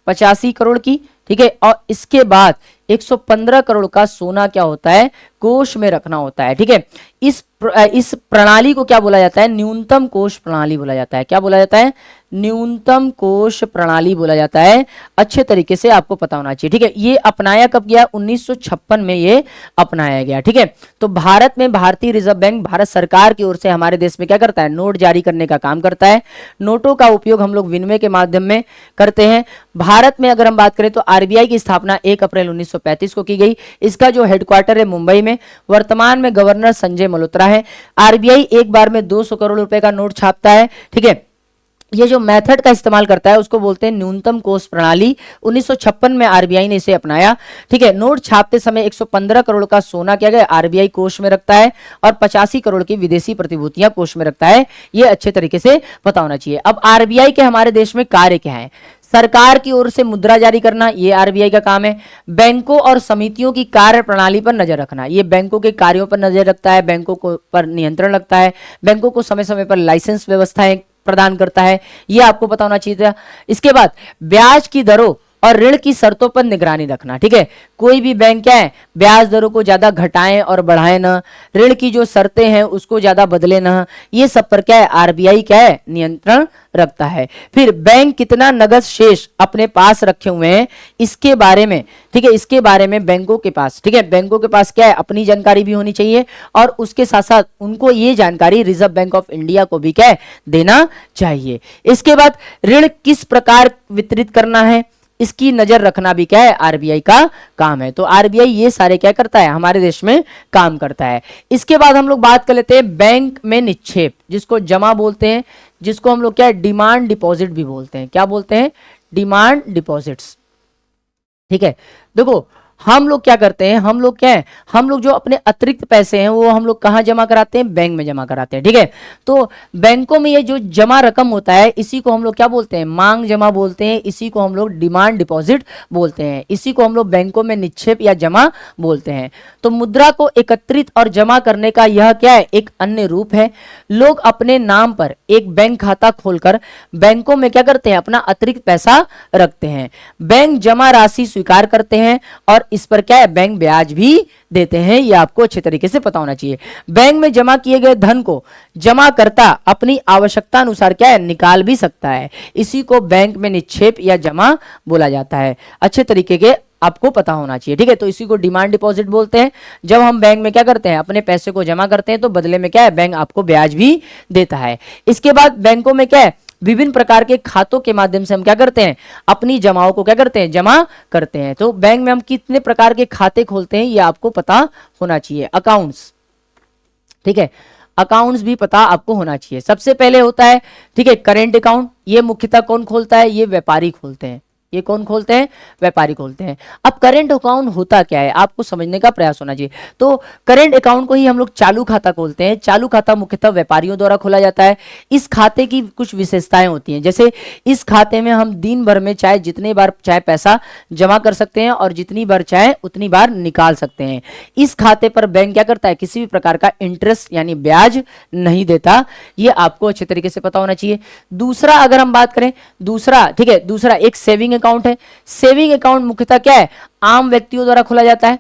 85 करोड़ की, ठीक है, और इसके बाद 115 करोड़ का सोना क्या होता है, कोष में रखना होता है, ठीक है। इस प्रणाली को क्या बोला जाता है, न्यूनतम कोष प्रणाली बोला जाता है। क्या बोला जाता है, न्यूनतम कोष प्रणाली बोला जाता है। अच्छे तरीके से आपको पता होना चाहिए, ठीक है। ये अपनाया कब गया, 1956 में ये अपनाया गया, ठीक है। तो भारत में भारतीय रिजर्व बैंक भारत सरकार की ओर से हमारे देश में क्या करता है, नोट जारी करने का काम करता है। नोटों का उपयोग हम लोग विनिमय के माध्यम में करते हैं। भारत में अगर हम बात करें तो आरबीआई की स्थापना 1 अप्रैल 1935 को की गई। इसका जो हेडक्वार्टर है मुंबई में। वर्तमान में गवर्नर संजय मल्होत्रा है। आरबीआई एक बार में 200 करोड़ रुपए का नोट छापता है, ठीक है। ये जो मेथड का इस्तेमाल करता है उसको बोलते हैं न्यूनतम कोष प्रणाली। 1956 में आरबीआई ने इसे अपनाया, ठीक है। नोट छापते समय 115 करोड़ का सोना क्या गया, आरबीआई कोष में रखता है, और 85 करोड़ की विदेशी प्रतिभूतियां कोष में रखता है। ये अच्छे तरीके से पता होना चाहिए। अब आरबीआई के हमारे देश में कार्य क्या है, सरकार की ओर से मुद्रा जारी करना, ये आरबीआई का काम है। बैंकों और समितियों की कार्य प्रणाली पर नजर रखना, ये बैंकों के कार्यों पर नजर रखता है, बैंकों को पर नियंत्रण रखता है, बैंकों को समय समय पर लाइसेंस व्यवस्थाएं प्रदान करता है, ये आपको पता होना चाहिए था। इसके बाद ब्याज की दरों और ऋण की शर्तों पर निगरानी रखना, ठीक है। कोई भी बैंक क्या है, ब्याज दरों को ज्यादा घटाएं और बढ़ाएं ना, ऋण की जो शर्तें हैं उसको ज्यादा बदले ना, ये सब पर क्या है, आरबीआई क्या है, नियंत्रण रखता है। फिर बैंक कितना नगद शेष अपने पास रखे हुए हैं, इसके बारे में, ठीक है, इसके बारे में बैंकों के पास, ठीक है, बैंकों के पास क्या है, अपनी जानकारी भी होनी चाहिए और उसके साथ साथ उनको ये जानकारी रिजर्व बैंक ऑफ इंडिया को भी क्या है, देना चाहिए। इसके बाद ऋण किस प्रकार वितरित करना है, इसकी नजर रखना भी क्या है, आरबीआई का काम है। तो आरबीआई ये सारे क्या करता है, हमारे देश में काम करता है। इसके बाद हम लोग बात कर लेते हैं बैंक में निक्षेप, जिसको जमा बोलते हैं, जिसको हम लोग क्या है, डिमांड डिपॉजिट भी बोलते हैं। क्या बोलते हैं, डिमांड डिपॉजिट्स, ठीक है। देखो हम लोग क्या करते हैं, हम लोग क्या है, हम लोग जो अपने अतिरिक्त पैसे हैं वो हम लोग कहाँ जमा कराते हैं, बैंक में जमा कराते हैं, ठीक है। तो बैंकों में ये जो जमा रकम होता है इसी को हम लोग क्या बोलते हैं, मांग जमा बोलते हैं, इसी को हम लोग डिमांड डिपॉजिट बोलते हैं, इसी को हम लोग बैंकों में निक्षेप या जमा बोलते हैं। तो मुद्रा को एकत्रित और जमा करने का यह क्या है, एक अन्य रूप है। लोग अपने नाम पर एक बैंक खाता खोलकर बैंकों में क्या करते हैं, अपना अतिरिक्त पैसा रखते हैं। बैंक जमा राशि स्वीकार करते हैं और इस पर क्या है, बैंक ब्याज भी देते हैं, ये आपको अच्छे तरीके से पता होना चाहिए। बैंक में जमा किए गए धन को जमाकर्ता अपनी आवश्यकता अनुसार क्या है, निकाल भी सकता है, इसी को बैंक में निक्षेप या जमा बोला जाता है। अच्छे तरीके के आपको पता होना चाहिए, ठीक है। तो इसी को डिमांड डिपॉजिट बोलते हैं। जब हम बैंक में क्या करते हैं, अपने पैसे को जमा करते हैं तो बदले में क्या है, बैंक आपको ब्याज भी देता है। इसके बाद बैंकों में क्या है, विभिन्न प्रकार के खातों के माध्यम से हम क्या करते हैं, अपनी जमाओं को क्या करते हैं, जमा करते हैं। तो बैंक में हम कितने प्रकार के खाते खोलते हैं ये आपको पता होना चाहिए। अकाउंट्स, ठीक है, अकाउंट्स भी पता आपको होना चाहिए। सबसे पहले होता है, ठीक है, करेंट अकाउंट, ये मुख्यतः कौन खोलता है, ये व्यापारी खोलते हैं, ये कौन खोलते हैं, व्यापारी खोलते हैं। अब करेंट अकाउंट होता क्या है, आपको समझने का प्रयास होना चाहिए। तो करेंट अकाउंट को ही हम लोग चालू खाता खोलते हैं। चालू खाता मुख्यतः व्यापारियों द्वारा खोला जाता है। इस खाते की कुछ विशेषताएं होती हैं, जैसे इस खाते में हम दिन भर में चाहे जितने बार चाहे पैसा जमा कर सकते हैं और जितनी बार चाहे उतनी बार निकाल सकते हैं। इस खाते पर बैंक क्या करता है, किसी भी प्रकार का इंटरेस्ट यानी ब्याज नहीं देता, ये आपको अच्छे तरीके से पता होना चाहिए। दूसरा अगर हम बात करें, दूसरा, ठीक है, दूसरा एक सेविंग अकाउंट है। सेविंग अकाउंट मुख्यतः क्या है, आम व्यक्तियों द्वारा खोला जाता है,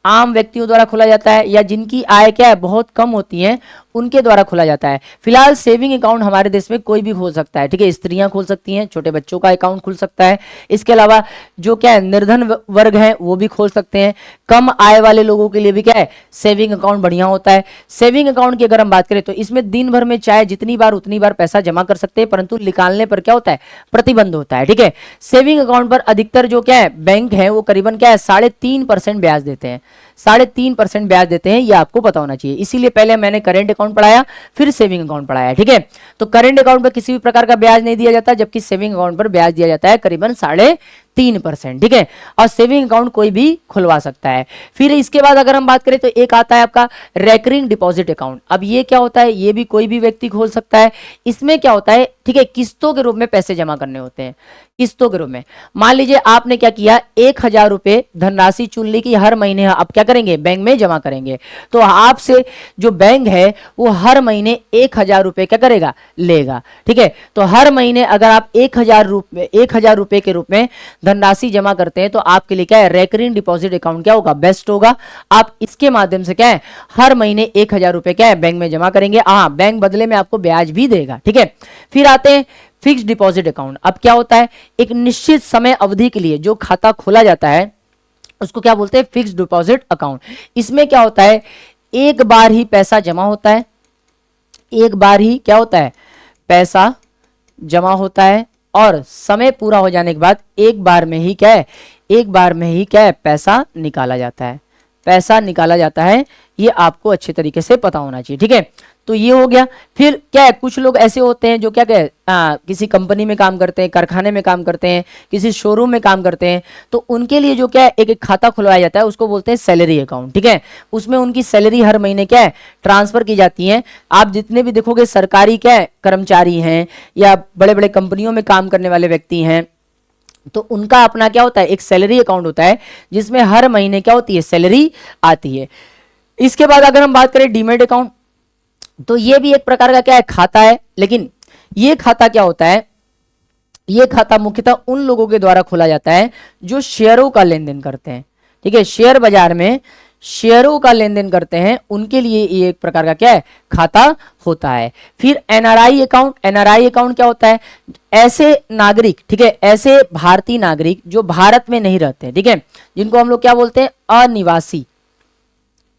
आम व्यक्तियों द्वारा खोला जाता है, या जिनकी आय क्या है, बहुत कम होती है, उनके द्वारा खोला जाता है। फिलहाल सेविंग अकाउंट हमारे देश में कोई भी खोल सकता है, ठीक है, स्त्रियां खोल सकती हैं, छोटे बच्चों का अकाउंट खुल सकता है। इसके अलावा जो क्या है, निर्धन वर्ग है वो भी खोल सकते हैं। कम आय वाले लोगों के लिए भी क्या है, सेविंग अकाउंट बढ़िया होता है। सेविंग अकाउंट की अगर हम बात करें तो इसमें दिन भर में चाहे जितनी बार उतनी बार पैसा जमा कर सकते हैं, परंतु निकालने पर क्या होता है, प्रतिबंध होता है, ठीक है। सेविंग अकाउंट पर अधिकतर जो क्या है बैंक है वो करीबन क्या है, 3.5% ब्याज देते हैं, 3.5% ब्याज देते हैं, ये आपको पता होना चाहिए। इसीलिए पहले मैंने करेंट अकाउंट पढ़ाया, फिर सेविंग अकाउंट पढ़ाया, ठीक है। तो करेंट अकाउंट पर किसी भी प्रकार का ब्याज नहीं दिया जाता, जबकि सेविंग अकाउंट पर ब्याज दिया जाता है करीबन 3.5%, ठीक है। और सेविंग अकाउंट कोई भी खुलवा सकता है। फिर इसके बाद अगर हम बात करें तो एक आता है आपका रेकरिंग डिपॉजिट अकाउंट। अब ये क्या होता है, ये भी कोई भी व्यक्ति खोल सकता है। इसमें क्या होता है, ठीक है, किस्तों के रूप में पैसे जमा करने होते हैं, किस्तों के रूप में। मान लीजिए आपने क्या किया, 1,000 रुपए धनराशि चुन ली कि हर महीने आप क्या करेंगे, बैंक में जमा करेंगे। तो आपसे जो बैंक है वो हर महीने 1,000 रुपए क्या करेगा, लेगा, ठीक है। तो हर महीने अगर आप 1,000 रुपए के रूप में धनराशि जमा करते हैं तो आपके लिए क्या है, रेकरिंग डिपॉजिट अकाउंट क्या होगा, बेस्ट होगा। आप इसके माध्यम से क्या है, हर महीने 1,000 रुपए क्या है, बैंक में जमा करेंगे। हाँ, बैंक बदले में आपको ब्याज भी देगा, ठीक है। फिर आते हैं फिक्स डिपॉजिट अकाउंट। अब क्या होता है, एक निश्चित समय अवधि के लिए जो खाता खोला जाता है उसको क्या बोलते हैं, फिक्स डिपॉजिट अकाउंट। इसमें क्या होता है, एक बार ही पैसा जमा होता है, एक बार ही क्या होता है, पैसा जमा होता है और समय पूरा हो जाने के बाद एक बार में ही क्या है, एक बार में ही क्या है, पैसा निकाला जाता है, पैसा निकाला जाता है। ये आपको अच्छे तरीके से पता होना चाहिए, ठीक है। तो ये हो गया। फिर क्या है, कुछ लोग ऐसे होते हैं जो क्या कहे, किसी कंपनी में काम करते हैं, कारखाने में काम करते हैं, किसी शोरूम में काम करते हैं, तो उनके लिए जो क्या है, एक खाता खुलवाया जाता है, उसको बोलते हैं सैलरी अकाउंट, ठीक है। उसमें उनकी सैलरी हर महीने क्या है, ट्रांसफर की जाती है। आप जितने भी देखोगे सरकारी क्या है, कर्मचारी हैं या बड़े बड़े कंपनियों में काम करने वाले व्यक्ति हैं, तो उनका अपना क्या होता है, एक सैलरी अकाउंट होता है जिसमें हर महीने क्या होती है, सैलरी आती है। इसके बाद अगर हम बात करें डीमैट अकाउंट, तो ये भी एक प्रकार का क्या है, खाता है। लेकिन ये खाता क्या होता है, ये खाता मुख्यतः उन लोगों के द्वारा खोला जाता है जो शेयरों का लेन देन करते हैं। ठीक है, शेयर बाजार में शेयरों का लेन देन करते हैं, उनके लिए ये एक प्रकार का क्या है, खाता होता है। फिर एनआरआई अकाउंट, एनआरआई अकाउंट क्या होता है, ऐसे नागरिक, ठीक है, ऐसे भारतीय नागरिक जो भारत में नहीं रहते, ठीक है, जिनको हम लोग क्या बोलते हैं, अनिवासी,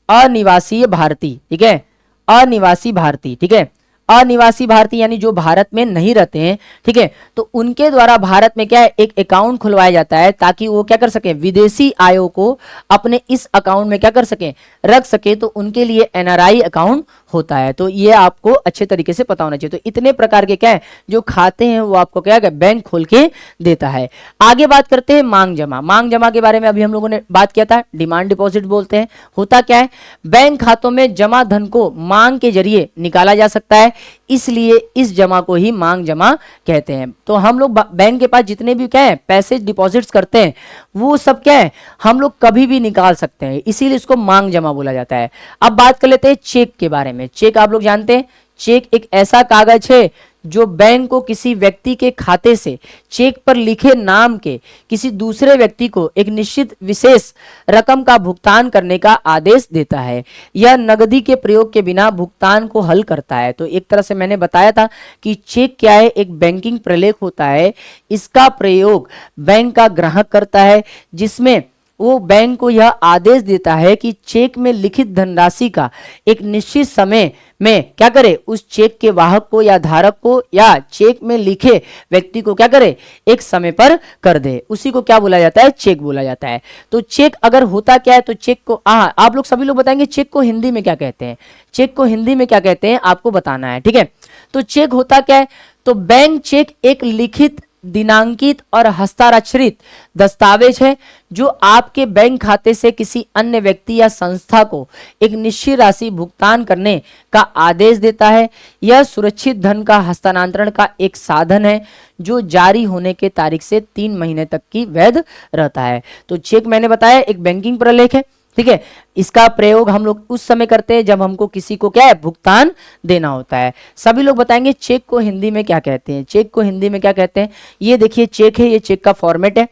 अनिवासी भारतीय, ठीक है, अनिवासी भारतीय, ठीक है, अनिवासी भारतीय यानी जो भारत में नहीं रहते हैं, ठीक है, तो उनके द्वारा भारत में क्या है, एक अकाउंट खुलवाया जाता है ताकि वो क्या कर सके, विदेशी आयों को अपने इस अकाउंट में क्या कर सके, रख सके। तो उनके लिए एनआरआई अकाउंट होता है। तो ये आपको अच्छे तरीके से पता होना चाहिए। तो इतने प्रकार के क्या है जो खाते हैं वो आपको क्या है, बैंक खोल के देता है। आगे बात करते हैं मांग जमा। मांग जमा के बारे में अभी हम लोगों ने बात किया था, डिमांड डिपॉजिट बोलते हैं। होता क्या है, बैंक खातों में जमा धन को मांग के जरिए निकाला जा सकता है, इसलिए इस जमा को ही मांग जमा कहते हैं। तो हम लोग बैंक के पास जितने भी क्या है पैसे डिपॉजिट्स करते हैं वो सब क्या है, हम लोग कभी भी निकाल सकते हैं, इसीलिए इसको मांग जमा बोला जाता है। अब बात कर लेते हैं चेक के बारे में। चेक आप लोग जानते हैं, चेक एक ऐसा कागज है जो बैंक को किसी व्यक्ति के खाते से चेक पर लिखे नाम के किसी दूसरे व्यक्ति को एक निश्चित विशेष रकम का भुगतान करने का आदेश देता है। यह नगदी के प्रयोग के बिना भुगतान को हल करता है। तो एक तरह से मैंने बताया था कि चेक क्या है, एक बैंकिंग प्रलेख होता है, इसका प्रयोग बैंक का ग्राहक करता है, जिसमें वो बैंक को यह आदेश देता है कि चेक में लिखित धनराशि का एक निश्चित समय में क्या करे, उस चेक के वाहक को या धारक को या चेक में लिखे व्यक्ति को क्या करे, एक समय पर कर दे। उसी को क्या बोला जाता है, चेक बोला जाता है। तो चेक अगर होता क्या है, तो चेक को आप लोग सभी लोग बताएंगे चेक को हिंदी में क्या कहते हैं, चेक को हिंदी में क्या कहते हैं आपको बताना है, ठीक है। तो चेक होता क्या है, तो बैंक चेक एक लिखित, दिनांकित और हस्ताक्षरित दस्तावेज है जो आपके बैंक खाते से किसी अन्य व्यक्ति या संस्था को एक निश्चित राशि भुगतान करने का आदेश देता है। यह सुरक्षित धन का हस्तांतरण का एक साधन है जो जारी होने के तारीख से 3 महीने तक की वैध रहता है। तो चेक मैंने बताया एक बैंकिंग प्रलेख है, ठीक है। इसका प्रयोग हम लोग उस समय करते हैं जब हमको किसी को क्या है, भुगतान देना होता है। सभी लोग बताएंगे चेक को हिंदी में क्या कहते हैं, चेक को हिंदी में क्या कहते हैं। ये देखिए चेक है, ये चेक का फॉर्मेट है,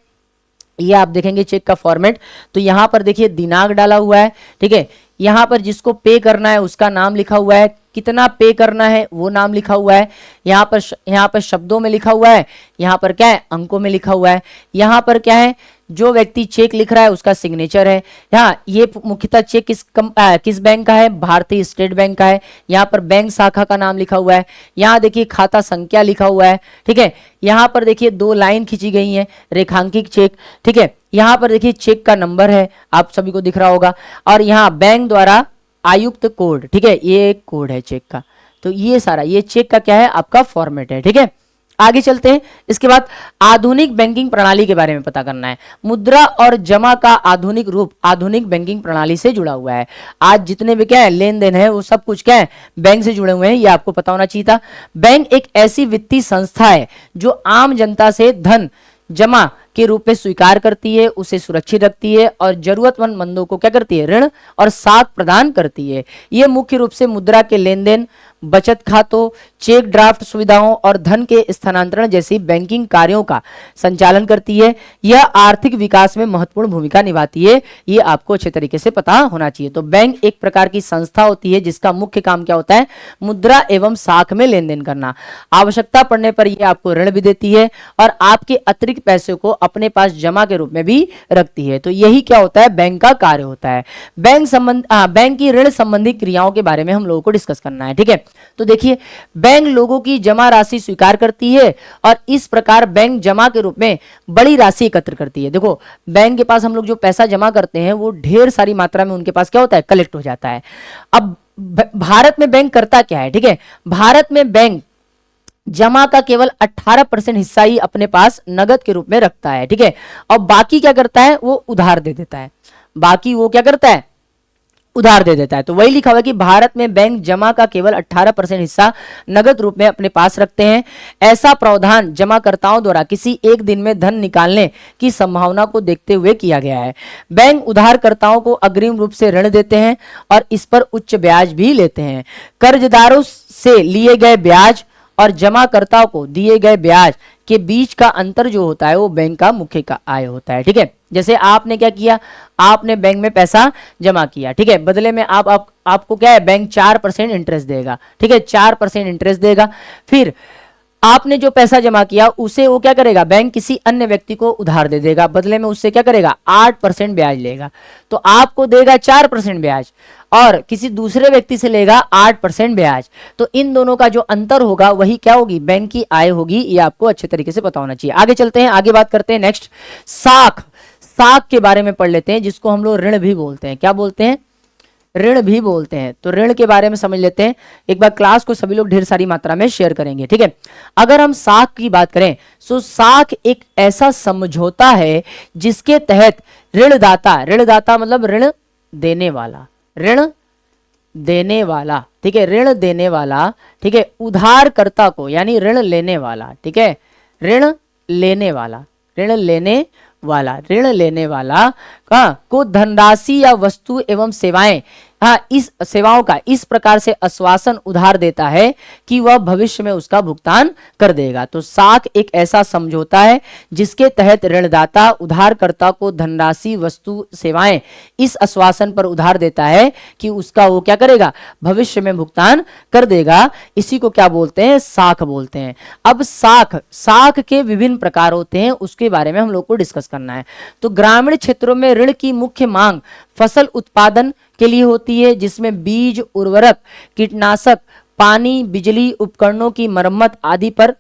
ये आप देखेंगे चेक का फॉर्मेट। तो यहां पर देखिए दिनांक डाला हुआ है, ठीक है, यहां पर जिसको पे करना है उसका नाम लिखा हुआ है, कितना पे करना है वो नाम लिखा हुआ है, यहाँ पर शब्दों में लिखा हुआ है, यहाँ पर क्या है अंकों में लिखा हुआ है, यहाँ पर क्या है जो व्यक्ति चेक लिख रहा है उसका सिग्नेचर है। यहाँ ये मुख्यतः चेक किस बैंक का है, भारतीय स्टेट बैंक का है। यहाँ पर बैंक शाखा का नाम लिखा हुआ है, यहाँ देखिए खाता संख्या लिखा हुआ है, ठीक है। यहाँ पर देखिए 2 लाइन खींची गई है, रेखांकित चेक, ठीक है। यहाँ पर देखिए चेक का नंबर है, आप सभी को दिख रहा होगा, और यहाँ बैंक द्वारा आयुक्त कोड, ठीक है, ये एक कोड है चेक का। तो ये सारा ये चेक का क्या है आपका फॉर्मेट है, ठीक है। आगे चलते हैं। इसके बाद आधुनिक बैंकिंग प्रणाली के बारे में पता करना है। मुद्रा और जमा का आधुनिक रूप आधुनिक बैंकिंग प्रणाली से जुड़ा हुआ है। आज जितने भी क्या है लेन देन है वो सब कुछ क्या है बैंक से जुड़े हुए हैं, ये आपको पता होना चाहिए था। बैंक एक ऐसी वित्तीय संस्था है जो आम जनता से धन जमा के रूप में स्वीकार करती है, उसे सुरक्षित रखती है और जरूरतमंदों को क्या करती है, ऋण और साथ प्रदान करती है। यह मुख्य रूप से मुद्रा के लेन देन, बचत खातों, चेक ड्राफ्ट सुविधाओं और धन के स्थानांतरण जैसी बैंकिंग कार्यों का संचालन करती है। यह आर्थिक विकास में महत्वपूर्ण भूमिका निभाती है, ये आपको अच्छे तरीके से पता होना चाहिए। तो बैंक एक प्रकार की संस्था होती है जिसका मुख्य काम क्या होता है, मुद्रा एवं साख में लेन देन करना। आवश्यकता पड़ने पर यह आपको ऋण भी देती है और आपके अतिरिक्त पैसे को अपने पास जमा के रूप में भी रखती है। तो यही क्या होता है, बैंक का कार्य होता है। बैंक की ऋण संबंधी क्रियाओं के बारे में हम लोगों को डिस्कस करना है, ठीक है। तो देखिए बैंक लोगों की जमा राशि स्वीकार करती है और इस प्रकार बैंक जमा के रूप में बड़ी राशि एकत्र करती है। देखो बैंक के पास हम लोग जो पैसा जमा करते हैं वो ढेर सारी मात्रा में उनके पास क्या होता है, कलेक्ट हो जाता है। अब भारत में बैंक करता क्या है, ठीक है, भारत में बैंक जमा का केवल 18% हिस्सा ही अपने पास नगद के रूप में रखता है, ठीक है, और बाकी क्या करता है वो उधार दे देता है। बाकी वो क्या करता है, उधार दे देता है। तो वही लिखा हुआ है कि भारत में बैंक जमा का केवल 18% हिस्सा नगद रूप में अपने पास रखते हैं। ऐसा प्रावधान जमाकर्ताओं द्वारा किसी एक दिन में धन निकालने की संभावना को देखते हुए किया गया है। बैंक उधारकर्ताओं को अग्रिम रूप से ऋण देते हैं और इस पर उच्च ब्याज भी लेते हैं। कर्जदारों से लिए गए ब्याज और जमाकर्ताओं को दिए गए ब्याज के बीच का अंतर जो होता है वो बैंक का मुख्य का आय होता है। ठीक है, जैसे आपने क्या किया, आपने बैंक में पैसा जमा किया, ठीक है, बदले में आपको क्या है, बैंक 4% इंटरेस्ट देगा। ठीक है, 4% इंटरेस्ट देगा। फिर आपने जो पैसा जमा किया उसे वो क्या करेगा, बैंक किसी अन्य व्यक्ति को उधार दे देगा, बदले में उससे क्या करेगा, 8% ब्याज लेगा। तो आपको देगा 4% ब्याज और किसी दूसरे व्यक्ति से लेगा 8% ब्याज। तो इन दोनों का जो अंतर होगा वही क्या होगी, बैंक की आय होगी। ये आपको अच्छे तरीके से पता होना चाहिए। आगे चलते हैं, आगे बात करते हैं। नेक्स्ट साख के बारे में पढ़ लेते हैं, जिसको हम लोग ऋण भी बोलते हैं। क्या बोलते हैं, ऋण भी बोलते हैं। तो ऋण के बारे में समझ लेते हैं। एक बार क्लास को सभी लोग ढेर सारी मात्रा में शेयर करेंगे। ठीक है, अगर हम साख की बात करें तो साख एक ऐसा समझौता है जिसके तहत ऋणदाता मतलब ऋण देने वाला, ठीक है, ऋण देने वाला, ठीक है, उधारकर्ता को यानी ऋण लेने वाला, ठीक है, ऋण लेने वाला को धनराशि या वस्तु एवं सेवाएं, इस सेवाओं का इस प्रकार से आश्वासन उधार देता है कि वह भविष्य में उसका भुगतान कर देगा। तो साख एक ऐसा समझौता है जिसके तहत ऋणदाता उधारकर्ता को धनराशि, वस्तु, सेवाएं इस आश्वासन पर उधार देता है कि उसका वो क्या करेगा, भविष्य में भुगतान कर देगा। इसी को क्या बोलते हैं, साख बोलते हैं। अब साख के विभिन्न प्रकार होते हैं, उसके बारे में हम लोग को डिस्कस करना है। तो ग्रामीण क्षेत्रों में ऋण की मुख्य मांग फसल उत्पादन के लिए होती है, जिसमें बीज, उर्वरक, कीटनाशक, पानी, बिजली, उपकरणों की मरम्मत आदि पर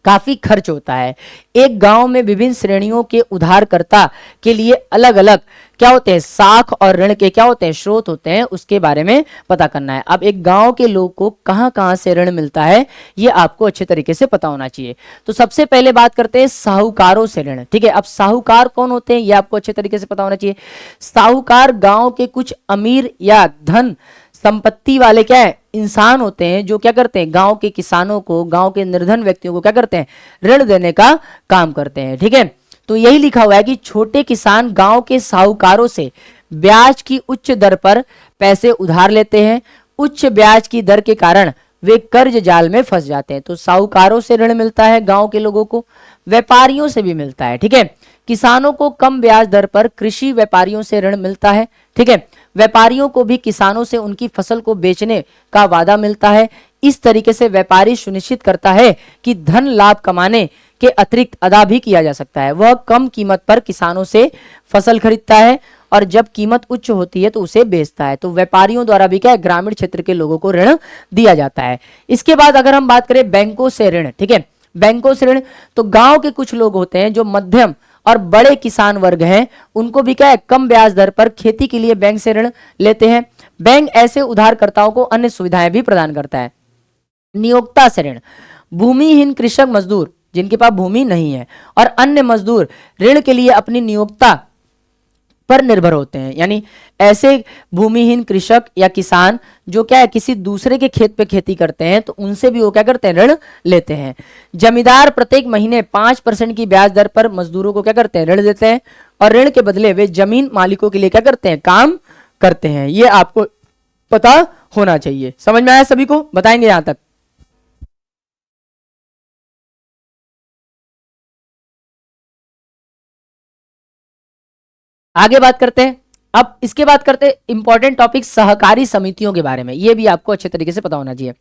काफी खर्च होता है। एक गांव में विभिन्न श्रेणियों के उधारकर्ता के लिए अलग अलग क्या होते हैं, साख और ऋण के क्या होते हैं, स्रोत होते हैं, उसके बारे में पता करना है। अब एक गांव के लोग को कहां कहां से ऋण मिलता है ये आपको अच्छे तरीके से पता होना चाहिए। तो सबसे पहले बात करते हैं साहूकारों से ऋण। ठीक है, अब साहूकार कौन होते हैं ये आपको अच्छे तरीके से पता होना चाहिए। साहूकार गांव के कुछ अमीर या धन संपत्ति वाले क्या है, इंसान होते हैं, जो क्या करते हैं, गांव के किसानों को, गांव के निर्धन व्यक्तियों को क्या करते हैं, ऋण देने का काम करते हैं। ठीक है, तो यही लिखा हुआ है कि छोटे किसान गांव के साहूकारों से ब्याज की उच्च दर पर पैसे उधार लेते हैं। उच्च ब्याज की दर के कारण वे कर्ज जाल में फंस जाते हैं। तो साहूकारों से ऋण मिलता है गांव के लोगों को, व्यापारियों से भी मिलता है। ठीक है, किसानों को कम ब्याज दर पर कृषि व्यापारियों से ऋण मिलता है। ठीक है, व्यापारियों को भी किसानों से उनकी फसल को बेचने का वादा मिलता है। इस तरीके से व्यापारी सुनिश्चित करता है कि धन लाभ कमाने के अतिरिक्त अदा भी किया जा सकता है। वह कम कीमत पर किसानों से फसल खरीदता है और जब कीमत उच्च होती है तो उसे बेचता है। तो व्यापारियों द्वारा भी क्या है, ग्रामीण क्षेत्र के लोगों को ऋण दिया जाता है। इसके बाद अगर हम बात करें बैंकों से ऋण, ठीक है, बैंकों से ऋण, तो गांव के कुछ लोग होते हैं जो मध्यम और बड़े किसान वर्ग हैं, उनको भी क्या है, कम ब्याज दर पर खेती के लिए बैंक से ऋण लेते हैं। बैंक ऐसे उधारकर्ताओं को अन्य सुविधाएं भी प्रदान करता है। नियोक्ता से ऋण, भूमिहीन कृषक मजदूर जिनके पास भूमि नहीं है और अन्य मजदूर ऋण के लिए अपनी नियोक्ता पर निर्भर होते हैं। यानी ऐसे भूमिहीन कृषक या किसान जो क्या है, किसी दूसरे के खेत पे खेती करते हैं, तो उनसे भी वो क्या करते हैं, ऋण लेते हैं। जमींदार प्रत्येक महीने 5% की ब्याज दर पर मजदूरों को क्या करते हैं, ऋण देते हैं और ऋण के बदले वे जमीन मालिकों के लिए क्या करते हैं, काम करते हैं। ये आपको पता होना चाहिए। समझ में आया सभी को, बताएंगे यहां तक। आगे बात करते हैं। अब इसके बाद करते हैं इंपॉर्टेंट टॉपिक सहकारी समितियों के बारे में। ये भी आपको अच्छे तरीके से पता होना चाहिए।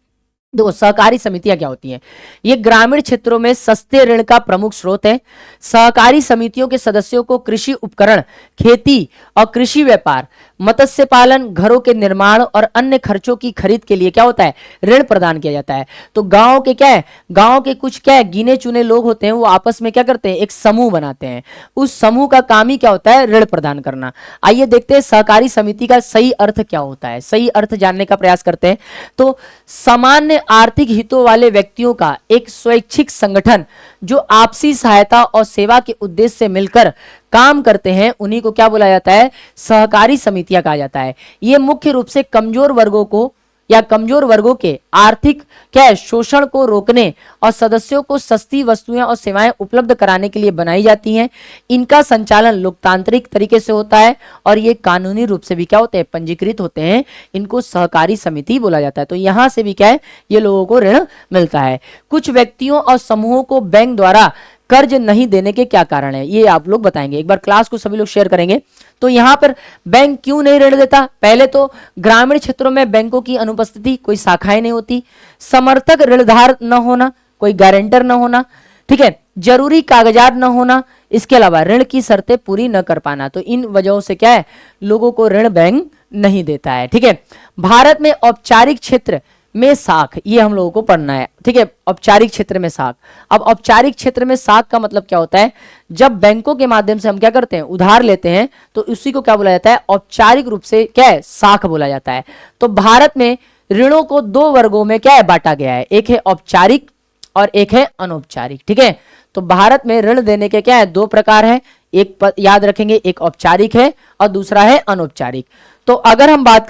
देखो, सहकारी समितियां क्या होती हैं, ये ग्रामीण क्षेत्रों में सस्ते ऋण का प्रमुख स्रोत है। सहकारी समितियों के सदस्यों को कृषि उपकरण, खेती और कृषि व्यापार, मत्स्य पालन, घरों के निर्माण और अन्य खर्चों की खरीद के लिए क्या होता है, ऋण प्रदान किया जाता है। तो गांव के क्या है, गांव के कुछ क्या है, गिने चुने लोग होते हैं, वो आपस में क्या करते हैं, एक समूह बनाते हैं। उस समूह का काम ही क्या होता है, ऋण प्रदान करना। आइए देखते हैं सहकारी समिति का सही अर्थ क्या होता है, सही अर्थ जानने का प्रयास करते हैं। तो सामान्य आर्थिक हितों वाले व्यक्तियों का एक स्वैच्छिक संगठन जो आपसी सहायता और सेवा के उद्देश्य से मिलकर काम करते हैं उन्हीं को क्या बोला जाता है, सहकारी समितियां कहा जाता है। ये मुख्य रूप से कमजोर वर्गों को या कमजोर वर्गों के आर्थिक क्या है, शोषण को रोकने और सदस्यों को सस्ती वस्तुएं और सेवाएं उपलब्ध कराने के लिए बनाई जाती हैं। इनका संचालन लोकतांत्रिक तरीके से होता है और ये कानूनी रूप से भी क्या होते हैं, पंजीकृत होते हैं। इनको सहकारी समिति बोला जाता है। तो यहां से भी क्या है, ये लोगों को ऋण मिलता है। कुछ व्यक्तियों और समूहों को बैंक द्वारा कर्ज नहीं देने के क्या कारण है, ये आप लोग बताएंगे। एक बार क्लास को सभी लोग शेयर करेंगे। तो यहां पर बैंक क्यों नहीं ऋण देता? पहले तो ग्रामीण क्षेत्रों में बैंकों की अनुपस्थिति, कोई शाखाएं नहीं होती, समर्थक ऋणधार न होना, कोई गारंटर न होना, ठीक है, जरूरी कागजात न होना, इसके अलावा ऋण की शर्तें पूरी न कर पाना। तो इन वजहों से क्या है, लोगों को ऋण बैंक नहीं देता है। ठीक है, भारत में औपचारिक क्षेत्र में साख, ये हम लोगों को पढ़ना है। ठीक है, औपचारिक क्षेत्र में साख। अब औपचारिक क्षेत्र में साख का मतलब क्या होता है, जब बैंकों के माध्यम से हम क्या करते हैं, उधार लेते हैं, तो उसी को क्या बोला जाता है, औपचारिक रूप से क्या है, साख बोला जाता है। तो भारत में ऋणों को दो वर्गों में क्या है, बांटा गया है। एक है औपचारिक और एक है अनौपचारिक। ठीक है, तो भारत में ऋण देने के क्या है, दो प्रकार है। एक याद रखेंगे, एक औपचारिक है और दूसरा है अनौपचारिक। तो अगर हम बात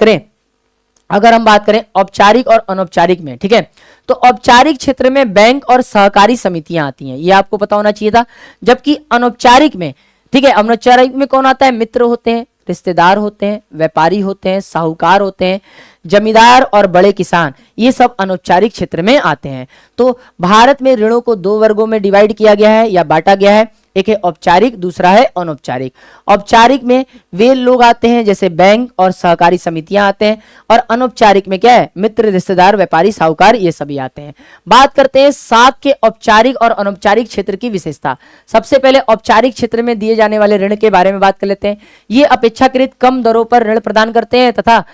करें औपचारिक और अनौपचारिक में, ठीक है, तो औपचारिक क्षेत्र में बैंक और सहकारी समितियां आती हैं, ये आपको पता होना चाहिए था। जबकि अनौपचारिक में, ठीक है, अनौपचारिक में कौन आता है, मित्र होते हैं, रिश्तेदार होते हैं, व्यापारी होते हैं, साहूकार होते हैं, जमींदार और बड़े किसान, ये सब अनौपचारिक क्षेत्र में आते हैं। तो भारत में ऋणों को दो वर्गों में डिवाइड किया गया है या बांटा गया है। एक है औपचारिक, दूसरा है अनौपचारिक। औपचारिक में वे लोग आते हैं जैसे बैंक और सहकारी समितियां आते हैं, और अनौपचारिक में क्या है, मित्र, रिश्तेदार, व्यापारी, साहूकार, ये सभी आते हैं। बात करते हैं साख के औपचारिक और अनौपचारिक क्षेत्र की विशेषता। सबसे पहले औपचारिक क्षेत्र में दिए जाने वाले ऋण के बारे में बात कर लेते हैं। ये अपेक्षाकृत कम दरों पर ऋण प्रदान करते हैं तथा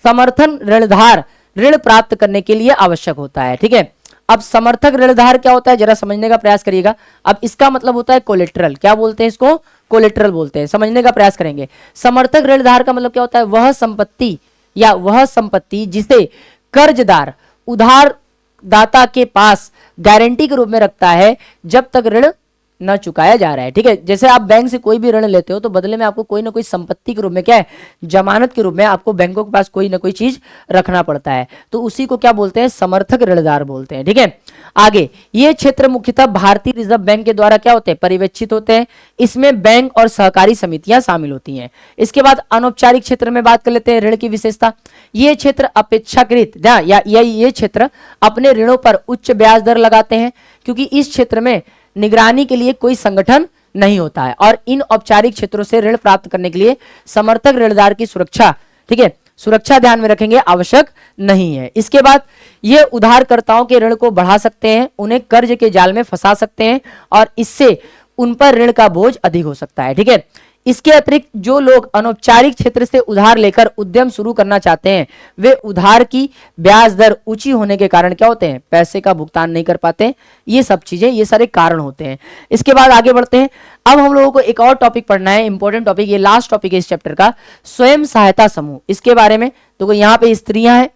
समर्थन ऋणधार ऋण प्राप्त करने के लिए आवश्यक होता है। ठीक है, अब समर्थक ऋणधार क्या होता है, जरा समझने का प्रयास करिएगा। अब इसका मतलब होता है कोलेटरल। क्या बोलते हैं इसको, कोलेटरल बोलते हैं। समझने का प्रयास करेंगे। समर्थक ऋणधार का मतलब क्या होता है, वह संपत्ति या वह संपत्ति जिसे कर्जदार उधारदाता के पास गारंटी के रूप में रखता है जब तक ऋण न चुकाया जा रहा है। ठीक है, जैसे आप बैंक से कोई भी ऋण लेते हो तो बदले में आपको कोई ना कोई संपत्ति के रूप में क्या है, जमानत के रूप में आपको बैंकों के पास कोई ना कोई चीज रखना पड़ता है। तो उसी को क्या बोलते हैं, समर्थक ऋणदार बोलते हैं। ठीक है, आगे ये क्षेत्र मुख्यतः भारतीय रिजर्व बैंक के द्वारा क्या होते हैं, पर्यवेक्षित होते हैं। इसमें बैंक और सहकारी समितियां शामिल होती हैं। इसके बाद अनौपचारिक क्षेत्र में बात कर लेते हैं ऋण की विशेषता। ये क्षेत्र अपेक्षाकृत या ये क्षेत्र अपने ऋणों पर उच्च ब्याज दर लगाते हैं, क्योंकि इस क्षेत्र में निगरानी के लिए कोई संगठन नहीं होता है, और इन औपचारिक क्षेत्रों से ऋण प्राप्त करने के लिए समर्थक ऋणदार की सुरक्षा, ठीक है, सुरक्षा ध्यान में रखेंगे, आवश्यक नहीं है। इसके बाद ये उधारकर्ताओं के ऋण को बढ़ा सकते हैं, उन्हें कर्ज के जाल में फंसा सकते हैं, और इससे उन पर ऋण का बोझ अधिक हो सकता है। ठीक है, इसके अतिरिक्त जो लोग अनौपचारिक क्षेत्र से उधार लेकर उद्यम शुरू करना चाहते हैं, वे उधार की ब्याज दर ऊंची होने के कारण क्या होते हैं, पैसे का भुगतान नहीं कर पाते। ये सब चीजें, ये सारे कारण होते हैं। इसके बाद आगे बढ़ते हैं। अब हम लोगों को एक और टॉपिक पढ़ना है, इंपॉर्टेंट टॉपिक, ये लास्ट टॉपिक है इस चैप्टर का, स्वयं सहायता समूह। इसके बारे में देखो, यहाँ पे स्त्रियां हैं,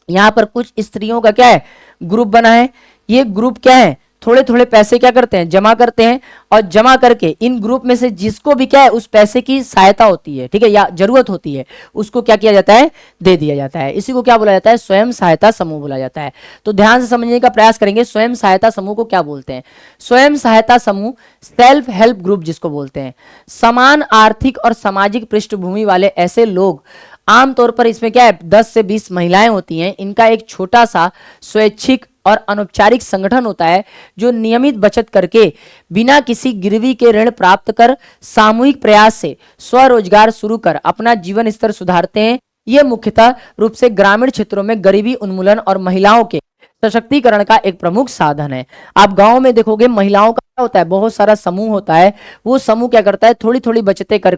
यहाँ पर कुछ स्त्रियों का क्या है, ग्रुप बना है। ये ग्रुप क्या है, थोड़े थोड़े पैसे क्या करते हैं, जमा करते हैं, और जमा करके इन ग्रुप में से जिसको भी क्या है उस पैसे की सहायता होती है, ठीक है, या जरूरत होती है, उसको क्या किया जाता है, दे दिया जाता है। इसी को क्या बोला जाता है, स्वयं सहायता समूह बोला जाता है। तो ध्यान से समझने का प्रयास करेंगे, स्वयं सहायता समूह को क्या बोलते हैं। स्वयं सहायता समूह, सेल्फ हेल्प ग्रुप जिसको बोलते हैं, समान आर्थिक और सामाजिक पृष्ठभूमि वाले ऐसे लोग, आमतौर पर इसमें क्या है 10 से 20 महिलाएं होती हैं। इनका एक छोटा सा स्वैच्छिक और अनौपचारिक संगठन होता है जो नियमित बचत करके बिना किसी गिरवी के ऋण प्राप्त कर सामूहिक प्रयास से स्वरोजगार शुरू कर अपना जीवन स्तर सुधारते हैं। यह मुख्यतः रूप से ग्रामीण क्षेत्रों में गरीबी उन्मूलन और महिलाओं के सशक्तिकरण का एक प्रमुख साधन है। आप गांव में देखोगे महिलाओं का क्या होता है, बहुत सारा समूह होता है। वो समूह क्या करता है, थोड़ी थोड़ी बचतें कर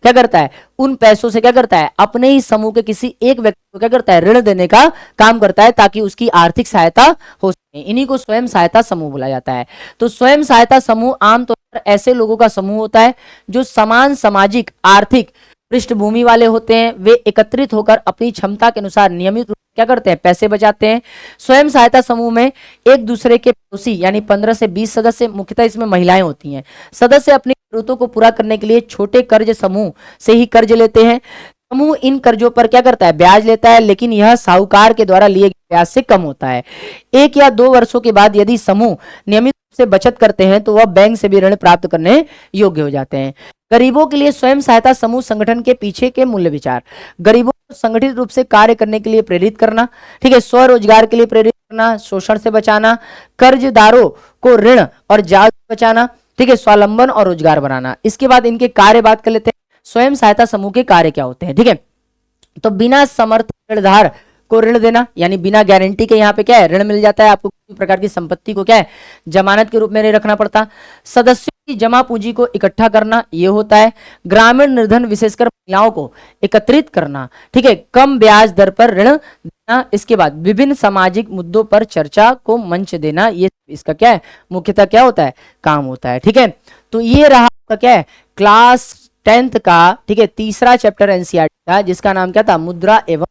क्या करता है, उन पैसों से क्या करता है, अपने ही समूह के किसी एक व्यक्ति को क्या करता है, ऋण देने का काम करता है, ताकि उसकी आर्थिक सहायता हो सके। इन्हीं को स्वयं सहायता समूह बोला जाता है। तो स्वयं सहायता समूह आमतौर पर ऐसे लोगों का समूह होता है जो समान सामाजिक आर्थिक पृष्ठभूमि वाले होते हैं। वे एकत्रित होकर अपनी क्षमता के अनुसार नियमित रूप क्या करते हैं, पैसे बचाते हैं। स्वयं सहायता समूह में एक दूसरे के पड़ोसी यानी 15 से 20 सदस्य, मुख्यतः इसमें महिलाएं होती हैं। सदस्य अपनी जरूरतों को पूरा करने के लिए छोटे कर्ज समूह से ही कर्ज लेते हैं। समूह इन कर्जों पर क्या करता है, ब्याज लेता है, लेकिन यह साहूकार के द्वारा लिए गए ब्याज से कम होता है। 1 या 2 वर्षों के बाद यदि समूह नियमित रूप से बचत करते हैं तो वह बैंक से भी ऋण प्राप्त करने योग्य हो जाते हैं। गरीबों के लिए स्वयं सहायता समूह संगठन के पीछे के मूल्य विचार, गरीबों को संगठित रूप से कार्य करने के लिए प्रेरित करना, ठीक है, स्वरोजगार के लिए प्रेरित करना, शोषण से बचाना, कर्जदारों को ऋण और जाल से बचाना, ठीक है, स्वावलंबन और रोजगार बनाना। इसके बाद इनके कार्य बात कर लेते हैं, स्वयं सहायता समूह के कार्य क्या होते हैं, ठीक है। तो बिना समर्थ ऋणधार को ऋण देना, यानी बिना गारंटी के यहाँ पे क्या है, ऋण मिल जाता है आपको। किसी प्रकार की संपत्ति को क्या है, जमानत के रूप में नहीं रखना पड़ता। सदस्यों की जमा पूंजी को इकट्ठा करना, ये होता है। ग्रामीण निर्धन विशेषकर महिलाओं को एकत्रित करना, ठीक है, कम ब्याज दर पर ऋण देना। इसके बाद विभिन्न सामाजिक मुद्दों पर चर्चा को मंच देना, ये इसका क्या है, मुख्यतः क्या होता है, काम होता है, ठीक है। तो ये रहा आपका क्या है, क्लास 10th का, ठीक है, तीसरा चैप्टर एनसीईआरटी का, जिसका नाम क्या था, मुद्रा एवं